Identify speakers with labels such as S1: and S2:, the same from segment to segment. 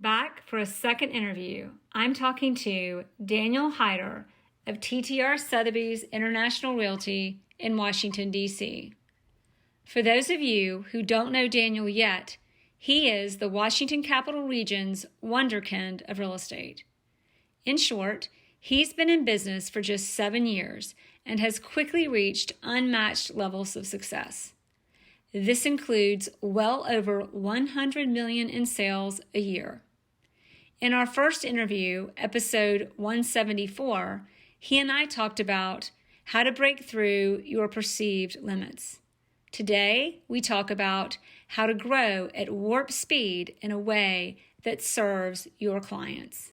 S1: back for a second interview. I'm talking to Daniel Heider of TTR Sotheby's International Realty in Washington, D.C. For those of you who don't know Daniel yet, he is the Washington Capital Region's wunderkind of real estate. In short, he's been in business for just 7 years and has quickly reached unmatched levels of success. This includes well over $100 million in sales a year. In our first interview, episode 174, he and I talked about how to break through your perceived limits. Today, we talk about how to grow at warp speed in a way that serves your clients.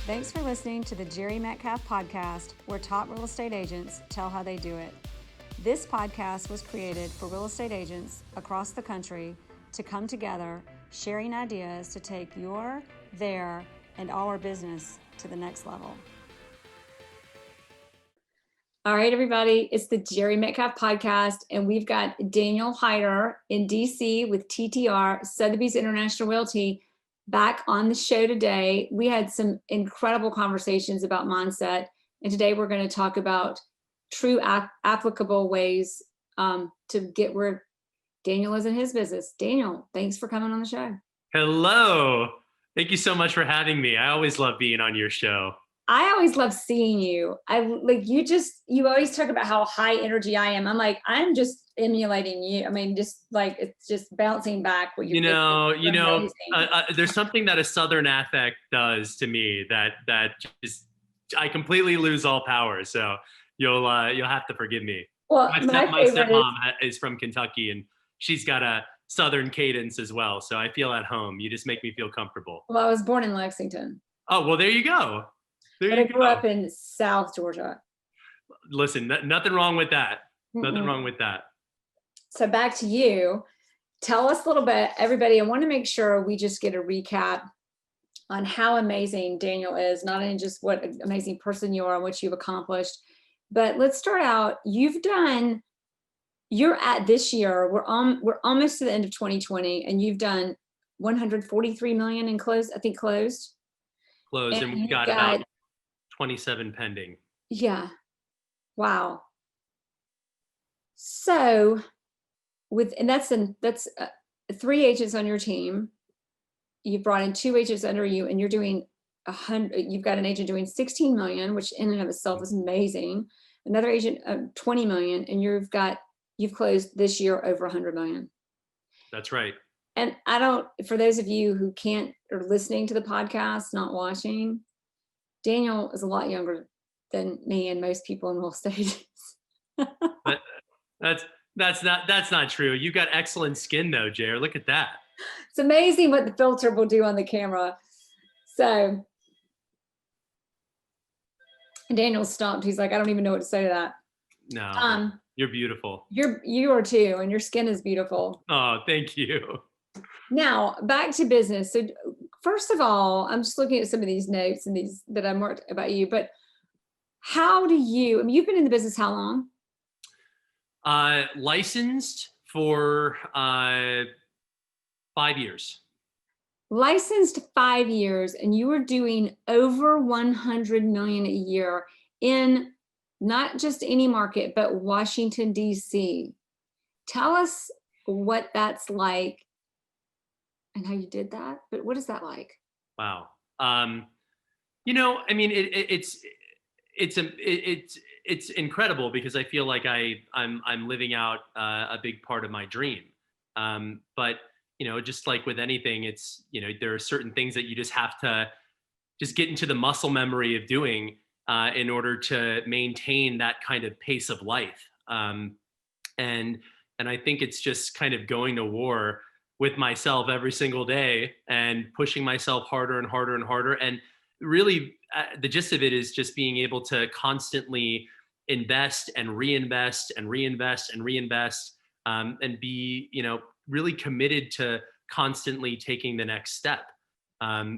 S1: Thanks for listening to the Jerry Metcalf podcast, where top real estate agents tell how they do it. This podcast was created for real estate agents across the country to come together, sharing ideas to take your, their, and our business to the next level. All right, everybody, it's the Jerry Metcalf podcast, and we've got Daniel Heider in DC with TTR, Sotheby's International Realty, back on the show today. We had some incredible conversations about mindset, and today we're going to talk about true applicable ways to get where Daniel is in his business. Daniel, thanks for coming on the show.
S2: Hello. Thank you so much for having me. I always love being on your show.
S1: I always love seeing you. You always talk about how high energy I am. I'm like, I'm just emulating you. I mean, just like, it's just bouncing back what
S2: there's something that a Southern affect does to me that just, I completely lose all power. So you'll have to forgive me.
S1: Well,
S2: my stepmom is from Kentucky, and she's got a Southern cadence as well. So I feel at home. You just make me feel comfortable.
S1: Well, I was born in Lexington.
S2: Oh, well, there you go.
S1: But I grew up in South Georgia.
S2: Listen, nothing wrong with that. Nothing wrong with that.
S1: So back to you. Tell us a little bit, everybody. I want to make sure we just get a recap on how amazing Daniel is, not only just what an amazing person you are and what you've accomplished, but let's start out. You're at this year, we're almost to the end of 2020, and you've done 143 million in closed. And
S2: we've got about 27 pending.
S1: Yeah. Wow. So that's 3 agents on your team. You've brought in 2 agents under you, and you're doing you've got an agent doing 16 million, which in and of itself is amazing. Another agent 20 million, and you've closed this year over 100 million.
S2: That's right.
S1: And for those of you who are listening to the podcast, not watching, Daniel is a lot younger than me and most people in real estate.
S2: That's not true. You got excellent skin though, Jer. Look at that.
S1: It's amazing what the filter will do on the camera. So Daniel stopped. He's like, I don't even know what to say to that.
S2: No, you're beautiful.
S1: You are too, and your skin is beautiful.
S2: Oh, thank you.
S1: Now back to business. So first of all, I'm just looking at some of these notes and these that I marked about you, but you've been in the business how long?
S2: Licensed for 5 years.
S1: Licensed 5 years, and you were doing over 100 million a year in not just any market, but Washington, D.C. Tell us what that's like and how you did that. But what is that like?
S2: Wow. I mean, it's incredible because I feel like I'm living out a big part of my dream. But just like with anything, it's there are certain things that you just have to just get into the muscle memory of doing in order to maintain that kind of pace of life. And I think it's just kind of going to war with myself every single day and pushing myself harder and harder and harder. And really, the gist of it is just being able to constantly invest and reinvest and reinvest and reinvest, and be, really committed to constantly taking the next step.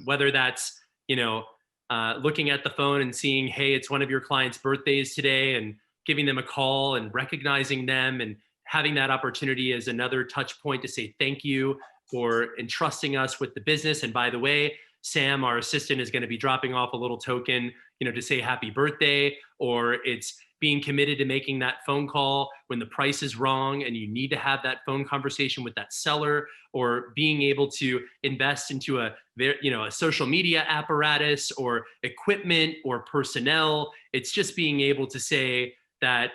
S2: Whether that's, looking at the phone and seeing, hey, it's one of your clients' birthdays today, and giving them a call and recognizing them and having that opportunity as another touch point to say thank you for entrusting us with the business. And by the way, Sam, our assistant, is going to be dropping off a little token, to say happy birthday, or it's being committed to making that phone call when the price is wrong and you need to have that phone conversation with that seller, or being able to invest into a social media apparatus or equipment or personnel. It's just being able to say that,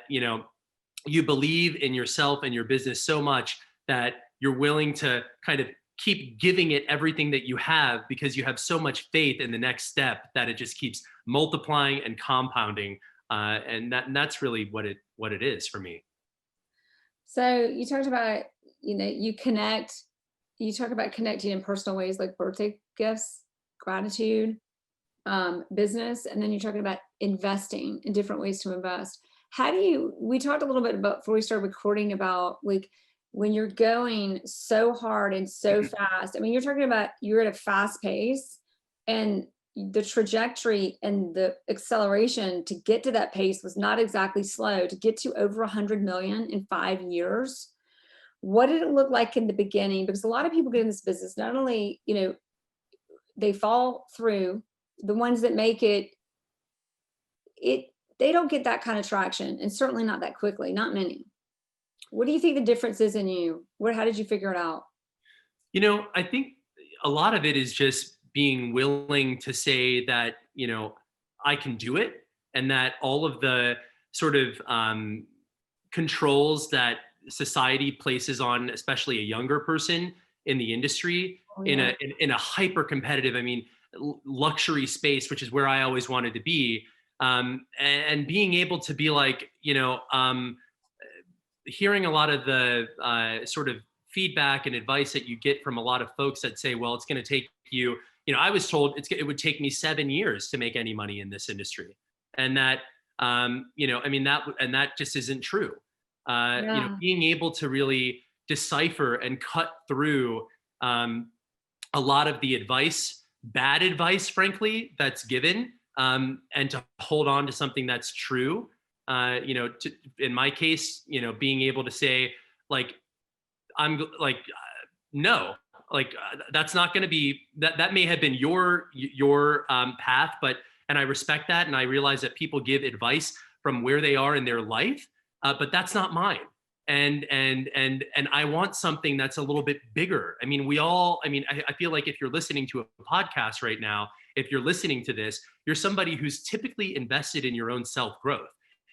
S2: you believe in yourself and your business so much that you're willing to kind of keep giving it everything that you have, because you have so much faith in the next step that it just keeps multiplying and compounding. And that's really what it is for me.
S3: So you talked about, you talk about connecting in personal ways like birthday gifts, gratitude, business, and then you're talking about investing in different ways to invest. We talked a little bit about before we started recording about like when you're going so hard and so fast. I mean, you're talking about you're at a fast pace, and the trajectory and the acceleration to get to that pace was not exactly slow. To get to over 100 million in 5 years, what did it look like in the beginning? Because a lot of people get in this business, not only, they fall through, the ones that make it, they don't get that kind of traction, and certainly not that quickly, not many. What do you think the difference is in you? How did you figure it out?
S2: I think a lot of it is just being willing to say that, I can do it, and that all of the sort of controls that society places on, especially a younger person in the industry, in a hyper competitive, luxury space, which is where I always wanted to be. And being able to be like, hearing a lot of the sort of feedback and advice that you get from a lot of folks that say, well, it's going to take you, I was told it would take me 7 years to make any money in this industry. And that, that just isn't true. Being able to really decipher and cut through a lot of the advice, bad advice, frankly, that's given, and to hold on to something that's true. In my case, being able to say, like, no, that's not going to be that may have been your path, and I respect that, and I realize that people give advice from where they are in their life, but that's not mine. And I want something that's a little bit bigger. I feel like if you're listening to a podcast right now, if you're listening to this, you're somebody who's typically invested in your own self-growth.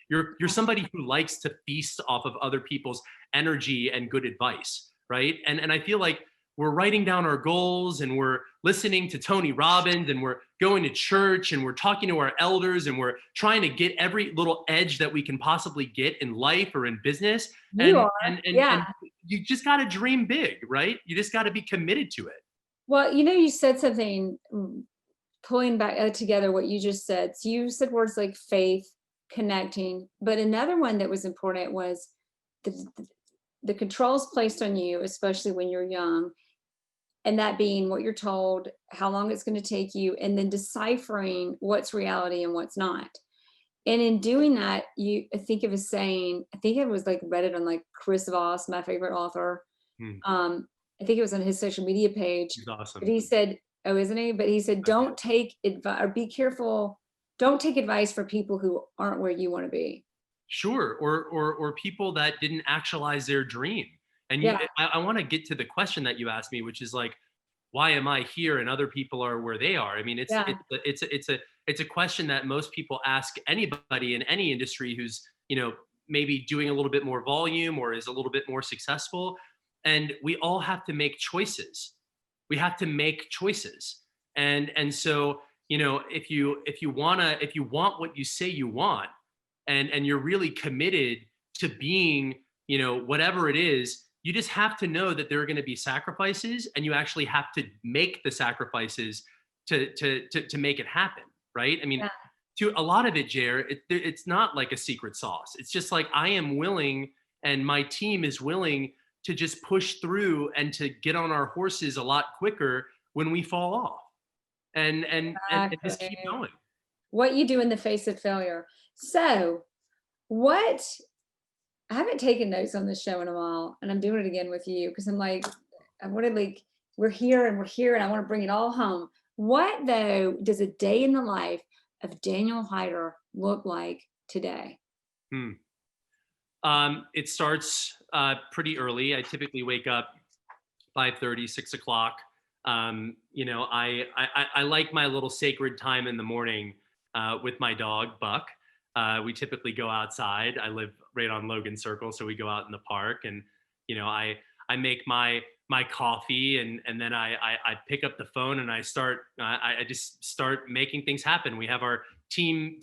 S2: You're somebody who likes to feast off of other people's energy and good advice, right? And I feel like we're writing down our goals, and we're listening to Tony Robbins, and we're going to church, and we're talking to our elders, and we're trying to get every little edge that we can possibly get in life or in business. And you just got to dream big, right? You just got to be committed to it.
S3: Well, you said something, pulling back together what you just said. So you said words like faith, connecting, but another one that was important was the controls placed on you, especially when you're young, and that being what you're told, how long it's going to take you, and then deciphering what's reality and what's not. And in doing that, I think it was saying, I think it was like read it on like Chris Voss, my favorite author. I think it was on his social media page.
S2: He's awesome.
S3: But he said, oh, isn't he? But he said, don't take advice, or be careful. Don't take advice for people who aren't where you want to be.
S2: Sure. Or people that didn't actualize their dream. And I want to get to the question that you asked me, which is like, why am I here and other people are where they are? It's a question that most people ask anybody in any industry who's, maybe doing a little bit more volume or is a little bit more successful. And we all have to make choices. We have to make choices. And so, if you want what you say you want, and you're really committed to being, whatever it is, you just have to know that there are going to be sacrifices, and you actually have to make the sacrifices to make it happen. Right. To a lot of it, Jer, it's not like a secret sauce. It's just like, I am willing, and my team is willing to just push through and to get on our horses a lot quicker when we fall off, and just keep going.
S3: What you do in the face of failure. So What I haven't taken notes on this show in a while, and I'm doing it again with you because I'm like, I want to like, we're here and we're here, and I want to bring it all home. What though does a day in the life of Daniel Heider look like today?
S2: Hmm. It starts pretty early. I typically wake up 5:30, 6 o'clock. I like my little sacred time in the morning with my dog Buck. We typically go outside. I live right on Logan Circle, so we go out in the park, and I make my coffee, and then I pick up the phone and I start I just start making things happen. We have our team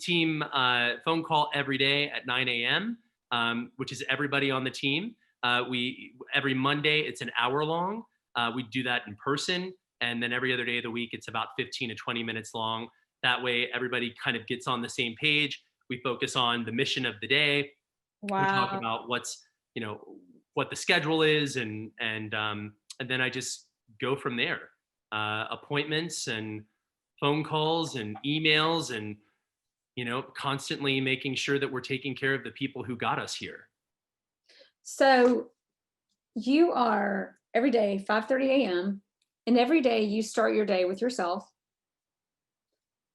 S2: phone call every day at 9 a.m., which is everybody on the team. We every Monday it's an hour long. We do that in person, and then every other day of the week it's about 15 to 20 minutes long. That way everybody kind of gets on the same page. We focus on the mission of the day. We talk
S3: Wow.
S2: about what the schedule is, and then I just go from there. Appointments and phone calls and emails, and constantly making sure that we're taking care of the people who got us here.
S3: So you are every day, 5:30 a.m., and every day you start your day with yourself,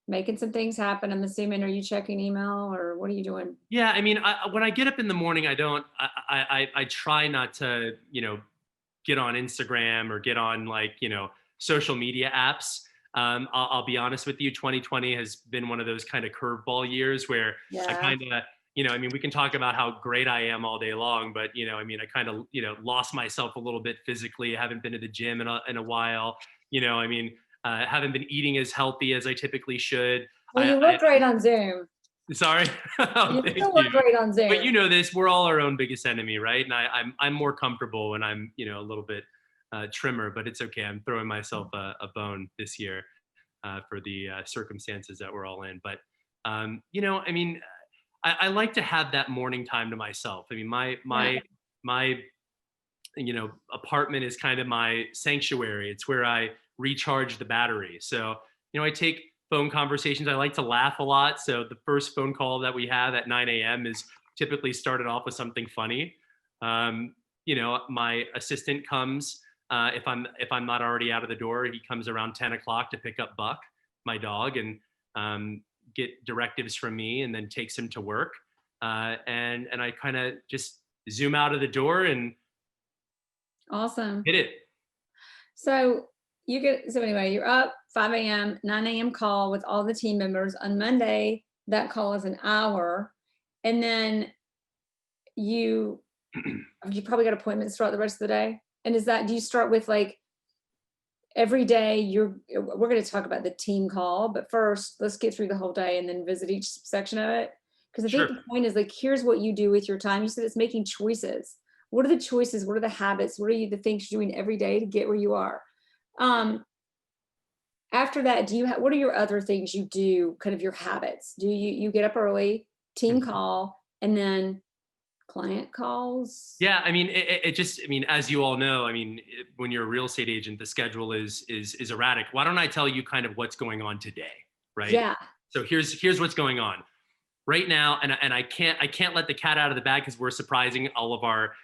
S3: making some things happen. I'm assuming, are you checking email or what are you doing?
S2: Yeah, I mean, when I get up in the morning, I don't. I try not to, get on Instagram or get on social media apps. I'll be honest with you, 2020 has been one of those kind of curveball years where I
S3: Yeah.
S2: kind of, I mean, we can talk about how great I am all day long, but I mean, I kind of, lost myself a little bit physically. I haven't been to the gym in a while. I mean, haven't been eating as healthy as I typically should.
S3: Well, you look great on Zoom.
S2: Sorry. Oh,
S3: You
S2: thank
S3: still look
S2: you.
S3: great on
S2: But
S3: Zoom.
S2: this, we're all our own biggest enemy, right? And I'm more comfortable when I'm, a little bit trimmer, but it's okay. I'm throwing myself a bone this year for the circumstances that we're all in. But, I mean, I like to have that morning time to myself. I mean,
S3: Yeah.
S2: my apartment is kind of my sanctuary. It's where I recharge the battery. So, I take phone conversations. I like to laugh a lot. So the first phone call that we have at 9 a.m. is typically started off with something funny. My assistant comes if I'm not already out of the door. He comes around 10 o'clock to pick up Buck, my dog, and get directives from me, and then takes him to work. And I kind of just zoom out of the door and
S3: Awesome.
S2: hit it.
S3: So anyway, you're up 5 a.m., 9 a.m. call with all the team members. On Monday, that call is an hour. And then you you probably got appointments throughout the rest of the day. And do you start with like every day we're going to talk about the team call, but first let's get through the whole day and then visit each section of it. Because I think
S2: Sure.
S3: the point is like, here's what you do with your time. You said it's making choices. What are the choices? What are the habits? What are the things you're doing every day to get where you are? Um, After that, what are your other things you do, kind of your habits? Do you get up early, team call, and then client calls?
S2: Yeah, I mean, it just, I mean, as you all know, I mean, when you're a real estate agent, the schedule is erratic. Why don't I tell you kind of what's going on today, right?
S3: Yeah.
S2: So here's what's going on right now, and I can't let the cat out of the bag because we're surprising all of our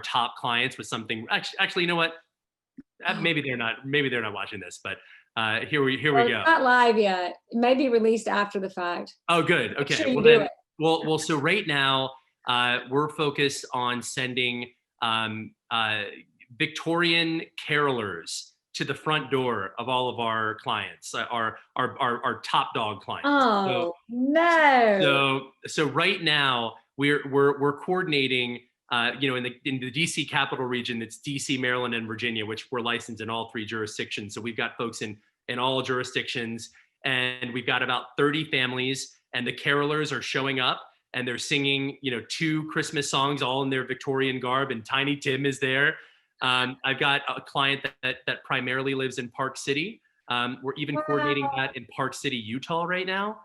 S2: top clients with something. Actually, you know what?
S3: Oh,
S2: Maybe they're not watching this, but here we
S3: well, it's
S2: go.
S3: not live yet. It may be released after the fact.
S2: Oh, good.
S3: Make
S2: Okay.
S3: sure you
S2: Well
S3: do
S2: then,
S3: it.
S2: so right now, we're focused on sending Victorian carolers to the front door of all of our clients, our top dog clients. So
S3: Oh no.
S2: so right now we're coordinating. In the DC capital region, it's DC, Maryland, and Virginia, which we're licensed in all three jurisdictions. So we've got folks in all jurisdictions, and we've got about 30 families, and the carolers are showing up and they're singing, two Christmas songs, all in their Victorian garb, and Tiny Tim is there. I've got a client that primarily lives in Park City. We're even coordinating
S3: Wow.
S2: that in Park City, Utah, right now.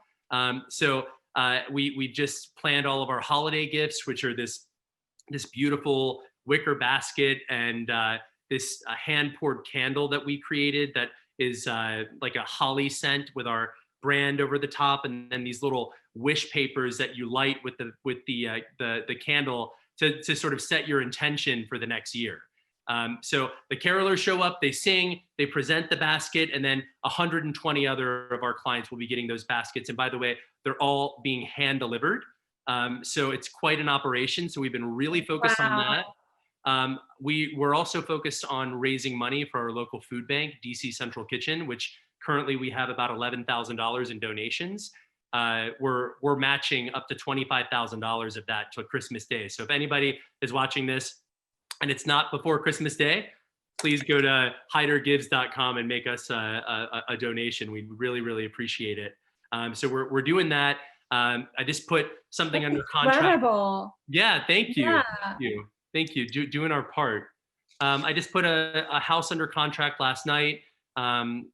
S2: We just planned all of our holiday gifts, which are this beautiful wicker basket and this hand poured candle that we created that is like a holly scent with our brand over the top, and then these little wish papers that you light with the candle to sort of set your intention for the next year. So the carolers show up, they sing, they present the basket, and then 120 other of our clients will be getting those baskets. And by the way, they're all being hand delivered. So it's quite an operation. So we've been really focused on that. We're also focused on raising money for our local food bank, DC Central Kitchen, which currently we have about $11,000 in donations. We're matching up to $25,000 of that till Christmas Day. So if anybody is watching this and it's not before Christmas Day, please go to heidergives.com and make us a donation. We'd really, really appreciate it. So we're doing that. I just put something under contract.
S3: Incredible.
S2: Yeah, thank you.
S3: Yeah.
S2: Thank you. Doing our part. I just put a house under contract last night in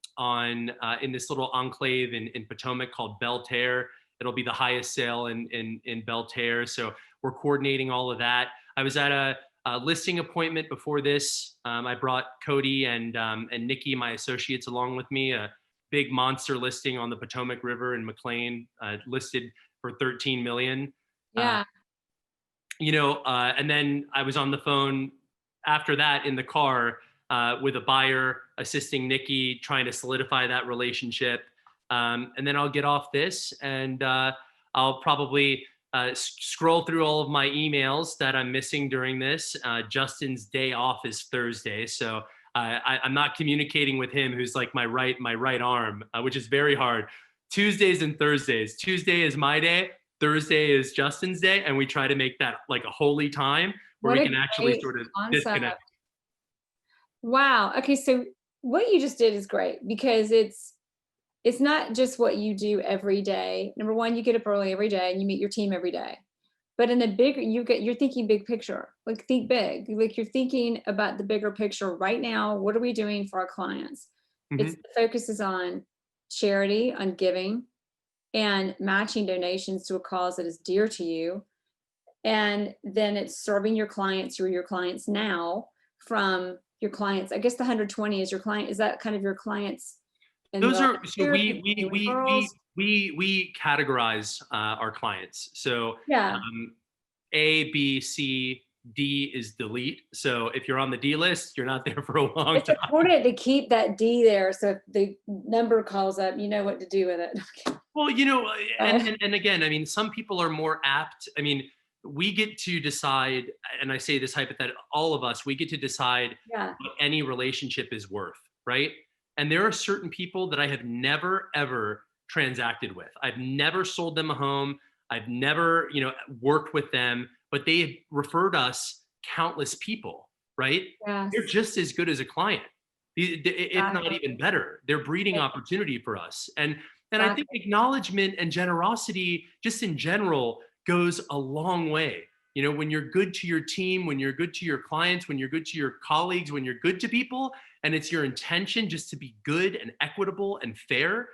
S2: this little enclave in Potomac called Belterre. It'll be the highest sale in Belterre. So we're coordinating all of that. I was at a listing appointment before this. I brought Cody and Nikki, my associates, along with me. A big monster listing on the Potomac River in McLean, listed for $13 million.
S3: Yeah.
S2: And then I was on the phone after that in the car with a buyer, assisting Nikki, trying to solidify that relationship. And then I'll get off this, and I'll probably scroll through all of my emails that I'm missing during this. Justin's day off is Thursday, so I'm not communicating with him, who's like my right arm, which is very hard. Tuesdays and Thursdays. Tuesday is my day. Thursday is Justin's day, and we try to make that like a holy time where we can actually sort of disconnect.
S3: Wow. Okay, so what you just did is great, because it's not just what you do every day. Number one, you get up early every day and you meet your team every day. But in the bigger, you're thinking big picture. Like, think big. Like, you're thinking about the bigger picture right now. What are we doing for our clients?
S2: Mm-hmm.
S3: The focus is on charity, on giving, and matching donations to a cause that is dear to you. And then it's serving your clients who are your clients now from your clients. I guess the 120 is your client. Is that kind of your clients?
S2: Those are, so we categorize our clients. So
S3: yeah.
S2: A, B, C, D is delete. So if you're on the D list, you're not there for a long time.
S3: It's important to keep that D there, so if the number calls up, you know what to do with it.
S2: Well, and again, I mean, some people are more apt. I mean, we get to decide, and I say this hypothetically, all of us, we get to decide what any relationship is worth, right? And there are certain people that I have never, ever transacted with. I've never sold them a home. I've never, worked with them, but they have referred us countless people, right?
S3: Yes.
S2: They're just as good as a client, if not even better. They're breeding opportunity for us. And I think acknowledgement and generosity, just in general, goes a long way. When you're good to your team, when you're good to your clients, when you're good to your colleagues, when you're good to people, and it's your intention just to be good and equitable and fair,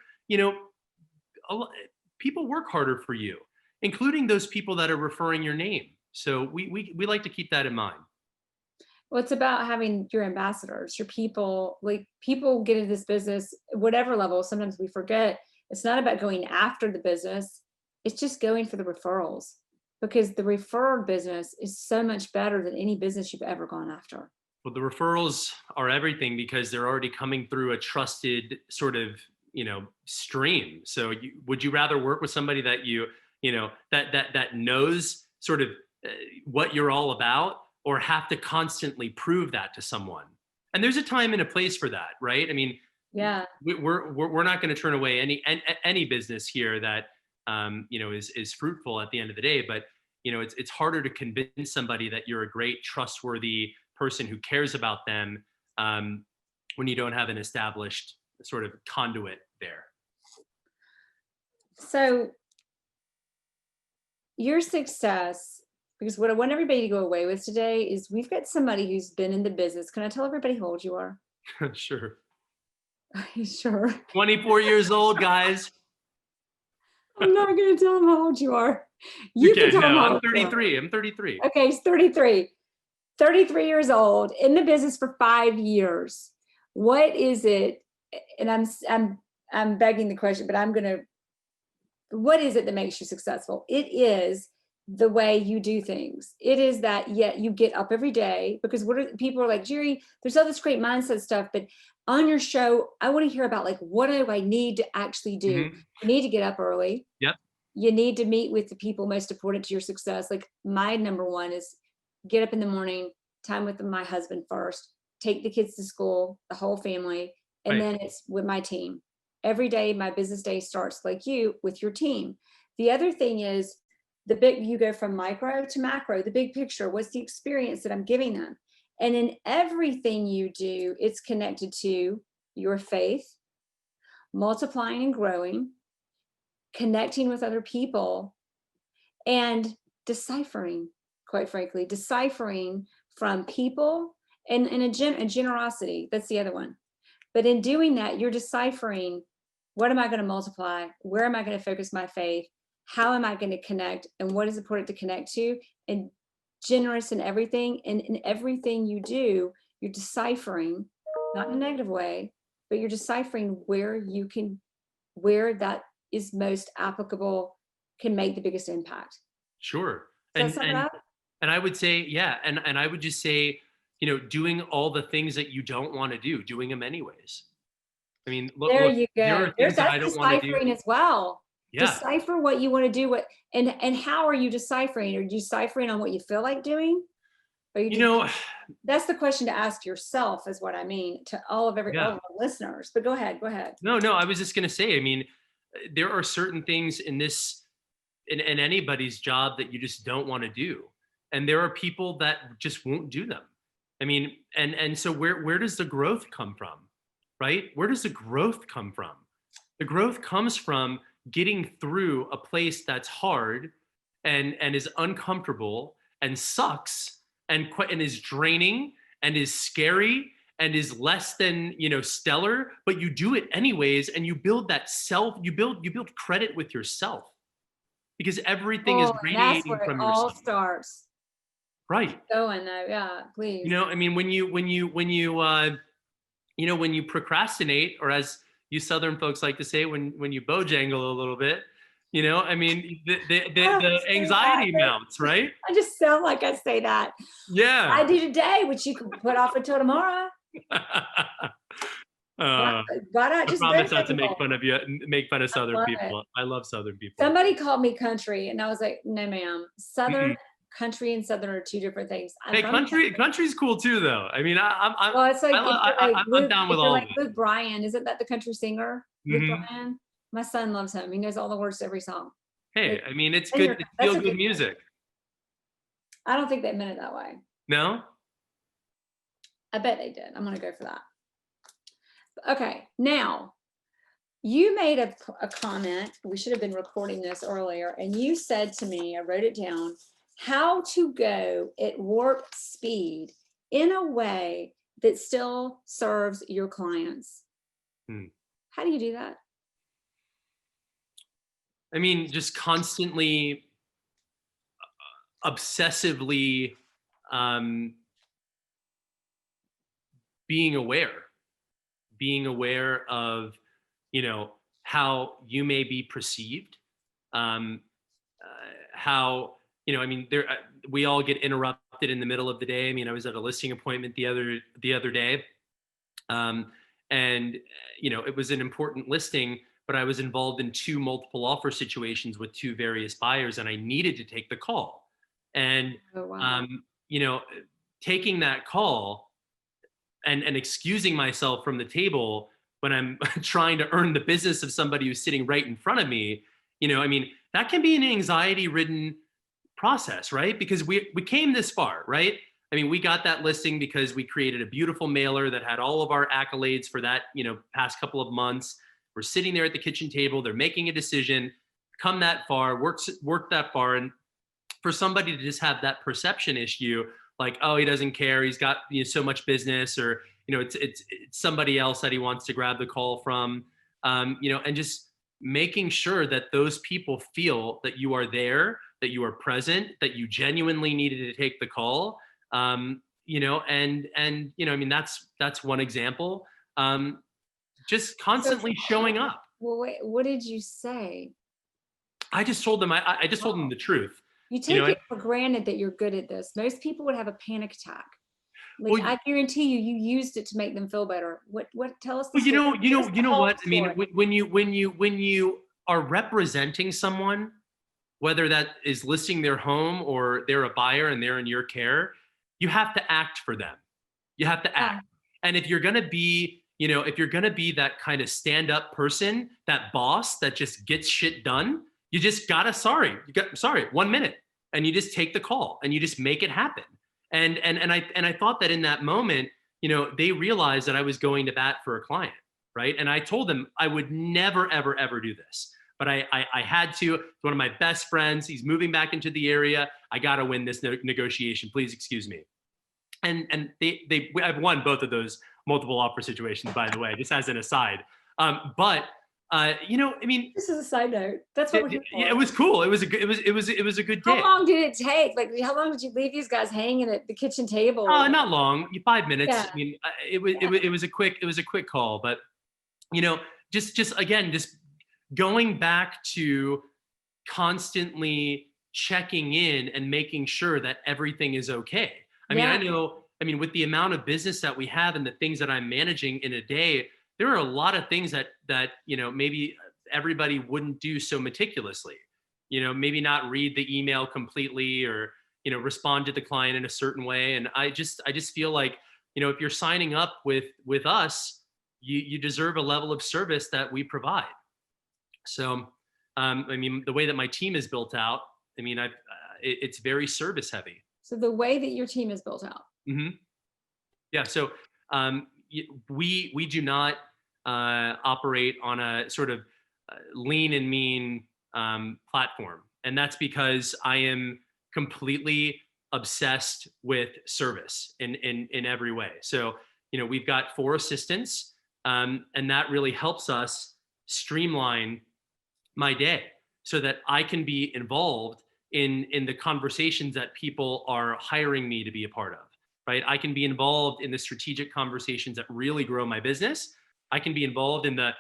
S2: people work harder for you, including those people that are referring your name. So we like to keep that in mind.
S3: Well, it's about having your ambassadors, your people. Like, people get into this business, whatever level. Sometimes we forget it's not about going after the business. It's just going for the referrals, because the referred business is so much better than any business you've ever gone after.
S2: Well, the referrals are everything, because they're already coming through a trusted sort of, stream. So would you rather work with somebody that that knows sort of what you're all about, or have to constantly prove that to someone? And there's a time and a place for that, right? I mean,
S3: yeah,
S2: we're not going to turn away any business here that is fruitful at the end of the day. But it's harder to convince somebody that you're a great, trustworthy person who cares about them when you don't have an established sort of conduit there.
S3: So your success, because what I want everybody to go away with today is, we've got somebody who's been in the business. Can I tell everybody how old you are?
S2: Sure.
S3: Sure.
S2: 24 years old, guys.
S3: I'm not going to tell them how old you are. You can tell them how old.
S2: I'm 33. I'm 33.
S3: Okay, he's 33. 33 years old, in the business for 5 years. What is it? And I'm begging the question, but I'm going to what is it that makes you successful? It is the way you do things. It is that, you get up every day, because people are like, Jerry, there's all this great mindset stuff, but on your show, I want to hear about, like, what do I need to actually do?
S2: Mhm.
S3: You need to get up early.
S2: Yep.
S3: You need to meet with the people most important to your success. Like, my number one is get up in the morning, time with my husband first, take the kids to school, the whole family, and
S2: Right.
S3: then it's with my team. Every day, my business day starts, like you, with your team. The other thing is, you go from micro to macro, the big picture. What's the experience that I'm giving them? And in everything you do, it's connected to your faith, multiplying and growing, connecting with other people, and deciphering, quite frankly, deciphering from people, and a generosity. That's the other one. But in doing that, you're deciphering, what am I going to multiply? Where am I going to focus my faith? How am I going to connect? And what is important to connect to? And generous in everything. And in everything you do, you're deciphering, not in a negative way, but you're deciphering where that is most applicable, can make the biggest impact.
S2: Sure.
S3: Does that sum it up?
S2: And I would say, yeah, and I would just say, doing all the things that you don't want to do, doing them anyways. I mean,
S3: There
S2: look,
S3: you
S2: there
S3: go.
S2: are things that I
S3: That's
S2: don't want to do.
S3: deciphering as well.
S2: Yeah.
S3: Decipher what you want to do. And how are you deciphering? Are you deciphering on what you feel like doing? Or that's the question to ask yourself, is what I mean, to all of
S2: Yeah.
S3: our listeners. But go ahead.
S2: No, I was just going to say, I mean, there are certain things in anybody's job that you just don't want to do. And there are people that just won't do them. I mean, and so where does the growth come from? Right? Where does the growth come from? The growth comes from getting through a place that's hard and is uncomfortable and sucks and is draining and is scary and is less than stellar, but you do it anyways, and you build credit with yourself, because everything is
S3: That's
S2: radiating
S3: where it
S2: from
S3: all
S2: yourself.
S3: starts.
S2: Right.
S3: Going though, yeah, please.
S2: I mean, when you procrastinate, or as you Southern folks like to say, when you bojangle a little bit, I mean, the anxiety mounts, right?
S3: I just sound like I say that.
S2: Yeah.
S3: I do today, which you can put off until tomorrow.
S2: I promise not to make fun of you, make fun of Southern people. I love Southern people.
S3: Somebody called me country, and I was like, no, ma'am. Country and Southern are two different things.
S2: Hey, country's cool too, though. I mean,
S3: it's like,
S2: I'm down with all of it.
S3: Luke Bryan, isn't that the country singer? Luke Bryan. My son loves him. He knows all the words to every song.
S2: Hey, I mean, it's good. It's feel good music.
S3: I don't think they meant it that way.
S2: No?
S3: I bet they did. I'm going to go for that. Okay, now, you made a comment. We should have been recording this earlier. And you said to me, I wrote it down, how to go at warp speed in a way that still serves your clients. How do you do that?
S2: I mean, just constantly, obsessively being aware of, how you may be perceived, how, I mean, we all get interrupted in the middle of the day. I mean, I was at a listing appointment the other day, and it was an important listing, but I was involved in 2 multiple offer situations with 2 various buyers, and I needed to take the call. And taking that call and excusing myself from the table when I'm trying to earn the business of somebody who's sitting right in front of me, I mean, that can be an anxiety-ridden process, right? Because we came this far, right? I mean, we got that listing because we created a beautiful mailer that had all of our accolades for that, past couple of months. We're sitting there at the kitchen table. They're making a decision, come that far, work that far. And for somebody to just have that perception issue, like, oh, he doesn't care, he's got so much business, or it's somebody else that he wants to grab the call from, and just making sure that those people feel that you are there, that you are present, that you genuinely needed to take the call, and I mean, that's one example. Just constantly showing up.
S3: Well, wait, what did you say?
S2: I just told them, I just told them the truth.
S3: You
S2: You know,
S3: take it for granted that you're good at this. Most people would have a panic attack. Like,
S2: well,
S3: I guarantee you used it to make them feel better. Tell us the
S2: well,
S3: story. Here's
S2: you
S3: the
S2: know
S3: whole
S2: what? I mean,
S3: story.
S2: when you are representing someone, whether that is listing their home or they're a buyer and they're in your care, you have to act for them. You have to
S3: Yeah.
S2: act. And if you're going to be, if you're going to be that kind of stand up person, that boss that just gets shit done, you just gotta, sorry, 1 minute. And you just take the call and you just make it happen. And I thought that in that moment, they realized that I was going to bat for a client. Right. And I told them I would never, ever, ever do this. But I had to. It's one of my best friends. He's moving back into the area. I got to win this negotiation. Please excuse me. And I've won both of those multiple offer situations, by the way, just as an aside. But I mean,
S3: This is a side note. That's what we're here for.
S2: it was cool. It was a good. It was a good day.
S3: How long did it take? Like, how long did you leave these guys hanging at the kitchen table?
S2: Not long. 5 minutes.
S3: Yeah.
S2: I mean, it was a quick call. But just again, just going back to constantly checking in and making sure that everything is okay. I mean, with the amount of business that we have and the things that I'm managing in a day, there are a lot of things that maybe everybody wouldn't do so meticulously. Maybe not read the email completely, or respond to the client in a certain way. And I just feel like, if you're signing up with us, you deserve a level of service that we provide. So, I mean, the way that my team is built out, I mean, it's very service heavy.
S3: So the way that your team is built out.
S2: Mm-hmm. Yeah. So we do not operate on a sort of lean and mean platform, and that's because I am completely obsessed with service in every way. So we've got 4 assistants, and that really helps us streamline my day so that I can be involved in the conversations that people are hiring me to be a part of. Right? I can be involved in the strategic conversations that really grow my business. I can be involved in the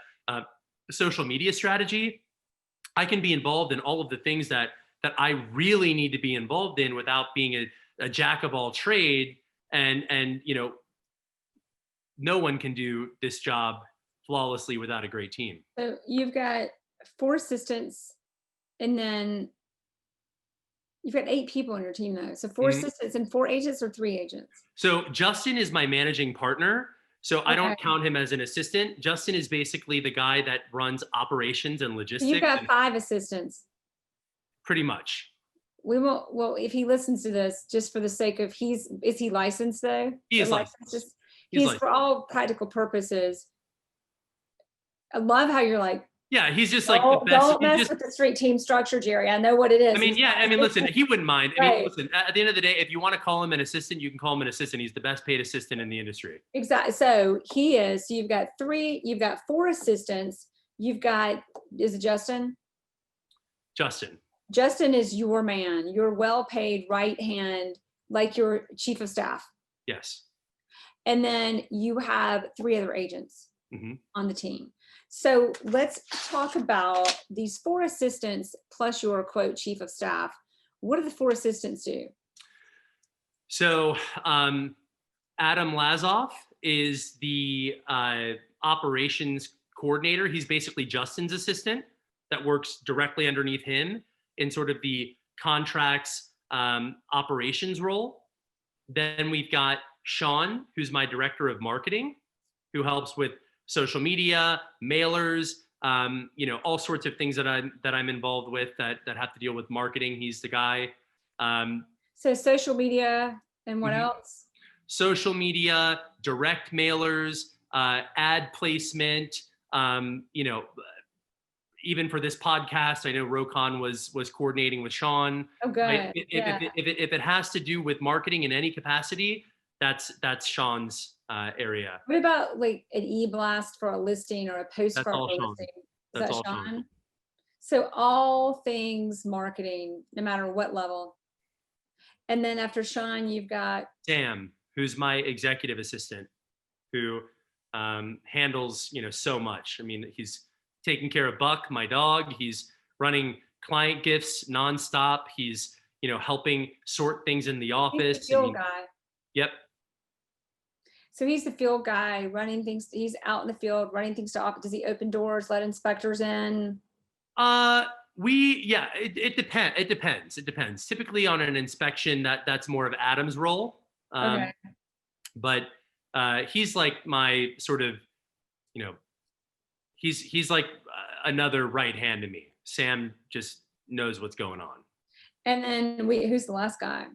S2: social media strategy. I can be involved in all of the things that I really need to be involved in without being a jack of all trade. And no one can do this job flawlessly without a great team.
S3: So you've got 4 assistants, and then you've got 8 people on your team though. So 4 assistants and 4 agents, or 3 agents?
S2: So Justin is my managing partner. So I don't count him as an assistant. Justin is basically the guy that runs operations and logistics.
S3: So you've got 5 assistants.
S2: Pretty much.
S3: We won't. Well, if he listens to this, just for the sake of, is he licensed though?
S2: He is licensed.
S3: He's
S2: licensed.
S3: For all practical purposes. I love how you're like,
S2: yeah, he's just like the best.
S3: Don't mess with the street team structure, Jerry. I know what it is.
S2: I mean, listen, he wouldn't mind. I mean, listen, at the end of the day, if you want to call him an assistant, you can call him an assistant. He's the best paid assistant in the industry.
S3: Exactly. So he is. So you've got 4 assistants. Is it Justin?
S2: Justin.
S3: Justin is your man, your well-paid right hand, like your chief of staff.
S2: Yes.
S3: And then you have 3 other agents on the team. So let's talk about these 4 assistants plus your quote chief of staff. What do the 4 assistants do?
S2: So Adam Lazoff is the operations coordinator. He's basically Justin's assistant that works directly underneath him in sort of the contracts operations role. Then we've got Sean, who's my director of marketing, who helps with social media, mailers, all sorts of things that I'm involved with that have to deal with marketing. He's the guy.
S3: So social media, and what else?
S2: Social media, direct mailers, ad placement. Even for this podcast, I know Rokon was coordinating with Sean.
S3: Oh, good.
S2: Right? If it has to do with marketing in any capacity, that's Sean's area.
S3: What about like an e-blast for a listing or a postcard for a listing? Is that Sean? So all things marketing, no matter what level. And then after Sean, you've got
S2: Sam, who's my executive assistant, who handles so much. I mean, he's taking care of Buck, my dog. He's running client gifts nonstop. He's, helping sort things in the
S3: He's the
S2: office.
S3: field guy.
S2: Yep.
S3: So he's the field guy running things. He's out in the field running things to office. Does he open doors, let inspectors in?
S2: It depends. It depends. Typically on an inspection, that's more of Adam's role.
S3: Okay.
S2: But he's like my sort of, he's like another right hand to me. Sam just knows what's going on.
S3: And then who's the last guy?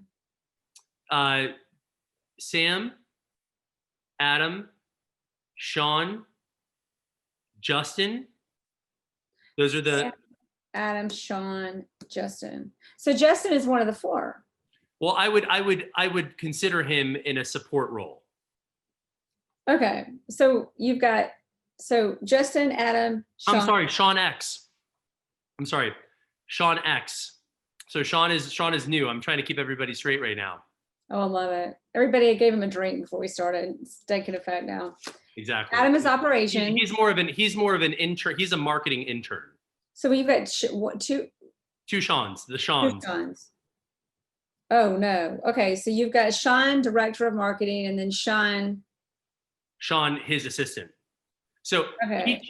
S2: Sam, Adam, Sean, Justin. Those are the.
S3: Adam, Sean, Justin. So Justin is one of the four.
S2: Well, I would consider him in a support role.
S3: Okay. So you've got Justin, Adam, Sean.
S2: I'm sorry, Sean X. I'm sorry, Sean X. So Sean is new. I'm trying to keep everybody straight right now.
S3: Oh, I love it. Everybody gave him a drink before we started. It's taking effect now.
S2: Exactly.
S3: Adam is operations.
S2: He's more of an intern. He's a marketing intern.
S3: So we've got two
S2: Seans. The Seans.
S3: Two Seans. Oh no. Okay. So you've got Sean, director of marketing, and then Sean,
S2: his assistant. So
S3: okay.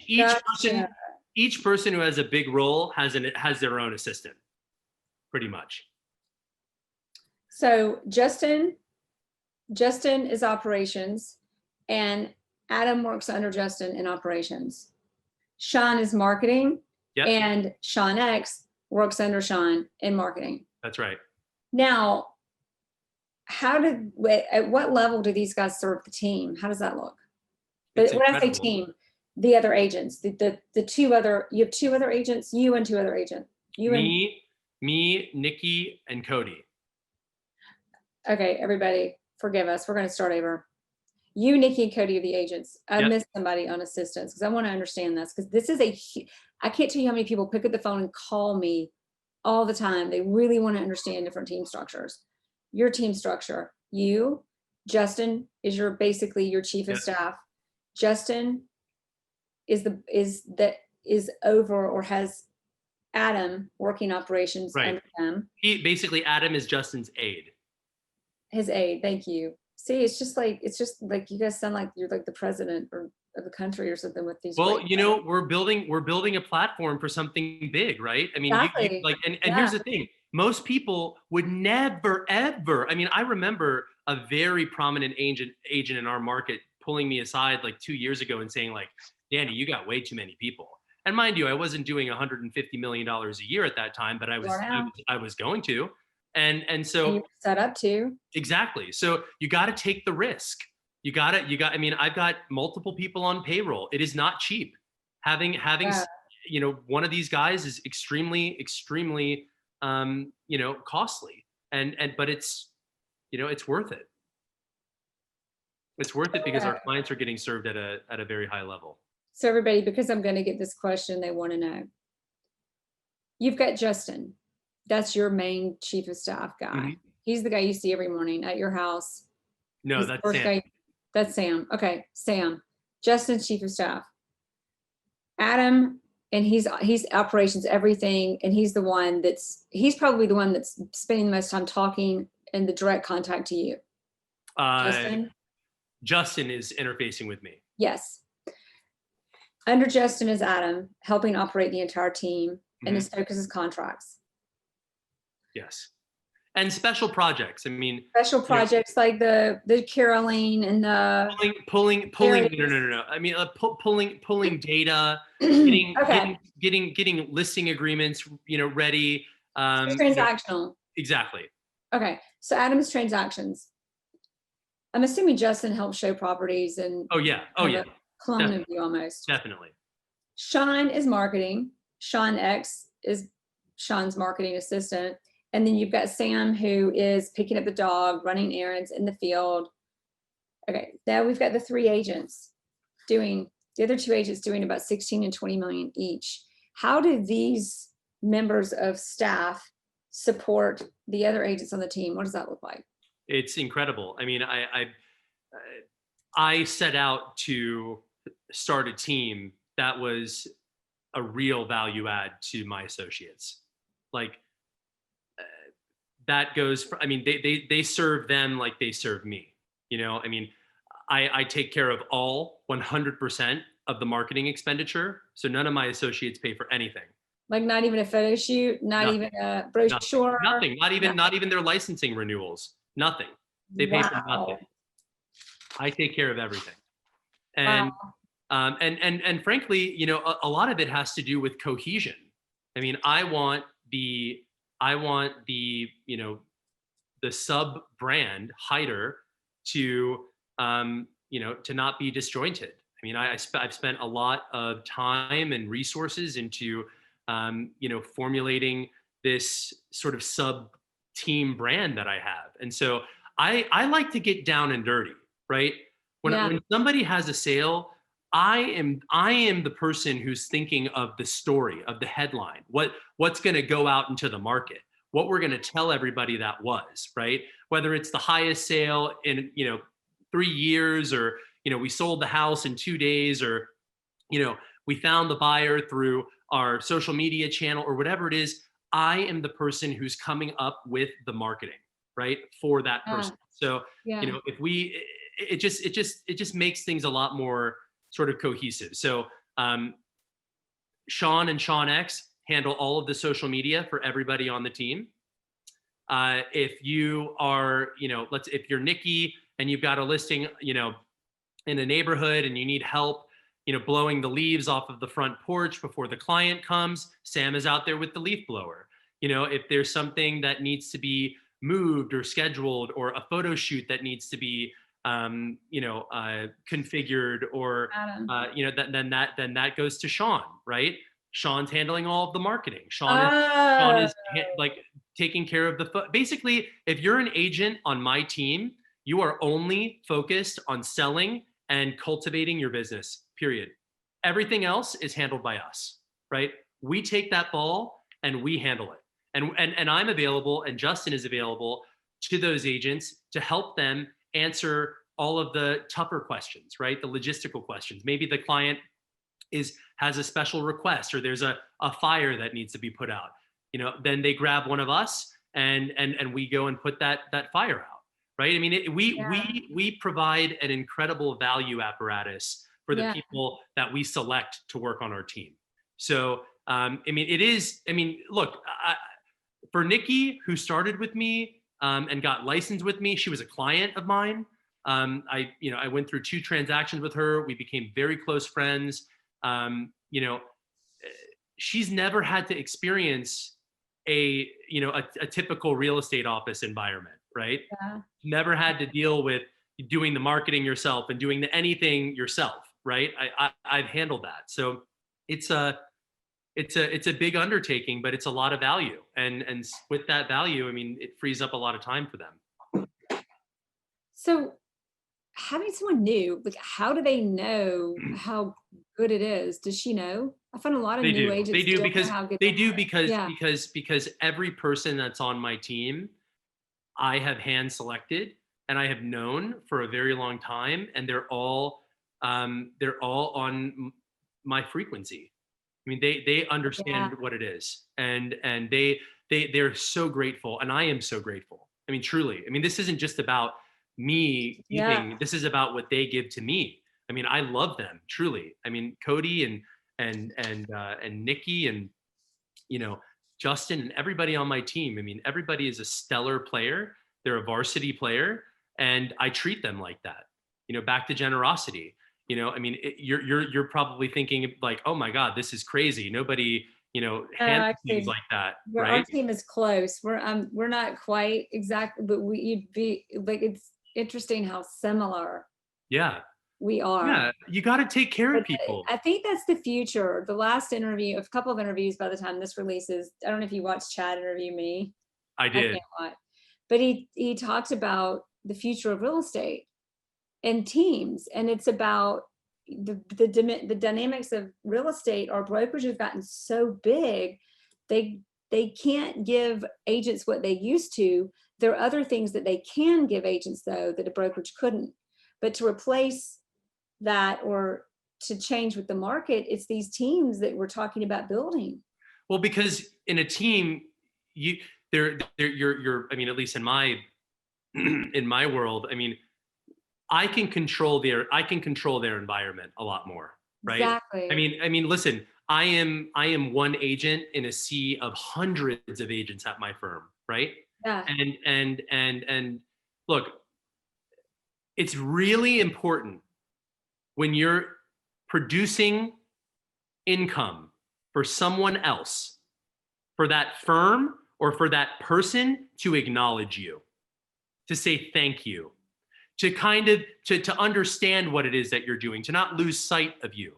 S2: each person who has a big role has their own assistant, pretty much.
S3: So Justin is operations, and Adam works under Justin in operations. Sean is marketing,
S2: yep.
S3: And Sean X works under Sean in marketing.
S2: That's right.
S3: Now, at what level do these guys serve the team? How does that look? But when I say team, the other agents, the two other, you have two other agents, you and two other agents.
S2: Me, Nikki, and Cody.
S3: Okay, everybody, forgive us. We're going to start over. You, Nikki, and Cody are the agents. I missed somebody on assistance because I want to understand this, because this is I can't tell you how many people pick up the phone and call me all the time. They really want to understand different team structures. Your team structure, Justin is basically your chief of staff. Justin is over or has Adam working operations under him.
S2: Adam is Justin's aide.
S3: His aide, thank you. See, it's just like you guys sound like you're like the president of the country or something with these.
S2: Well, we're building a platform for something big, right? I mean,
S3: exactly.
S2: Here's the thing: most people would never, ever. I mean, I remember a very prominent agent in our market pulling me aside like 2 years ago and saying, like, Danny, you got way too many people. And mind you, I wasn't doing $150 million a year at that time, but I was going to. And so
S3: and you set up to.
S2: Exactly. So you got to take the risk. I mean, I've got multiple people on payroll. It is not cheap. Having one of these guys is extremely, extremely, costly. But it's, it's worth it. It's worth it because our clients are getting served at a very high level.
S3: So everybody, because I'm going to get this question, they want to know. You've got Justin. That's your main chief of staff guy. Mm-hmm. He's the guy you see every morning at your house.
S2: No, that's Sam.
S3: That's Sam. Okay, Sam. Justin's chief of staff. Adam, and he's operations, everything, and he's probably the one that's spending the most time talking and the direct contact to you.
S2: Justin is interfacing with me.
S3: Yes. Under Justin is Adam, helping operate the entire team, and his focus is contracts.
S2: Yes. And special projects. I mean,
S3: special projects like the Caroline and the
S2: pulling. No. I mean, pulling data, getting listing agreements, ready.
S3: Transactional.
S2: Exactly.
S3: Okay. So Adam's transactions. I'm assuming Justin helps show properties and.
S2: Oh yeah.
S3: Clone Definitely. Of you almost.
S2: Definitely.
S3: Sean is marketing. Sean X is Sean's marketing assistant. And then you've got Sam, who is picking up the dog, running errands in the field. Okay, now we've got the three agents the other two agents doing about 16 and 20 million each. How do these members of staff support the other agents on the team? What does that look like?
S2: It's incredible. I mean, I set out to start a team that was a real value add to my associates. like that goes for, I mean, they serve them like they serve me. I mean, I take care of all 100% of the marketing expenditure. So none of my associates pay for anything.
S3: Like not even a photo shoot, not
S2: Nothing.
S3: even a
S2: Nothing.
S3: brochure.
S2: Nothing. Not even their licensing renewals. Nothing. They pay for nothing.
S3: Wow.
S2: I take care of everything.
S3: Wow.
S2: And frankly, a lot of it has to do with cohesion. I mean, the sub brand Heider to to not be disjointed. I mean, I've spent a lot of time and resources into formulating this sort of sub team brand that I have. And so I like to get down and dirty, right? When somebody has a sale, I am the person who's thinking of the story, of the headline, what's going to go out into the market, what we're going to tell everybody that was, right? Whether it's the highest sale in 3 years, or we sold the house in 2 days, or we found the buyer through our social media channel, or whatever it is. I am the person who's coming up with the marketing, right, for that person. So if we, it just makes things a lot more sort of cohesive. So Sean and Sean X handle all of the social media for everybody on the team. If you are, if you're Nikki and you've got a listing, in a neighborhood and you need help, blowing the leaves off of the front porch before the client comes, Sam is out there with the leaf blower. If there's something that needs to be moved or scheduled, or a photo shoot that needs to be, configured, or, then that goes to Sean, right? Sean's handling all of the marketing. Sean is like taking care of basically, if you're an agent on my team, you are only focused on selling and cultivating your business, period. Everything else is handled by us, right? We take that ball and we handle it. And I'm available, and Justin is available to those agents to help them answer all of the tougher questions, right? The logistical questions. Maybe the client has a special request, or there's a fire that needs to be put out. Then they grab one of us and we go and put that fire out, right? I mean, we provide an incredible value apparatus for the people that we select to work on our team. So look, for Nikki, who started with me and got licensed with me, she was a client of mine. I went through 2 transactions with her. We became very close friends. She's never had to experience a typical real estate office environment, right? Never had to deal with doing the marketing yourself and doing anything yourself, right? I've handled that. So it's a big undertaking, but it's a lot of value. And with that value, I mean, it frees up a lot of time for them.
S3: So having someone new, like, how do they know how good it is? Does she know? I find a lot of new agents
S2: because every person that's on my team, I have hand selected and I have known for a very long time, and they're all on my frequency. I mean, they understand what it is, and they're so grateful, and I am so grateful. I mean, truly. I mean, this isn't just about me giving. This is about what they give to me. I mean, I love them, truly. I mean, Cody and Nikki and Justin and everybody on my team. I mean, everybody is a stellar player. They're a varsity player, and I treat them like that. Back to generosity. I mean, you're probably thinking like, oh my God, this is crazy. Nobody, handles things like that, right?
S3: Our team is close. We're not quite exactly, but you'd be like, it's interesting how similar. We are.
S2: Yeah, you got to take care of people.
S3: I think that's the future. The last interview, a couple of interviews by the time this releases, I don't know if you watched Chad interview me.
S2: I did.
S3: I can't watch. But he talks about the future of real estate and teams, and it's about the dynamics of real estate. Our brokers have gotten so big, they can't give agents what they used to. There are other things that they can give agents, though, that a brokerage couldn't. But to replace that or to change with the market, it's these teams that we're talking about building.
S2: Well, because in a team, you you're I mean, at least in my in my world, I mean, I can control their environment a lot more, right?
S3: Exactly.
S2: I mean, listen, I am one agent in a sea of hundreds of agents at my firm, right?
S3: Yeah.
S2: And look, it's really important when you're producing income for someone else, for that firm or for that person to acknowledge you, to say thank you, to kind of to understand what it is that you're doing, to not lose sight of you,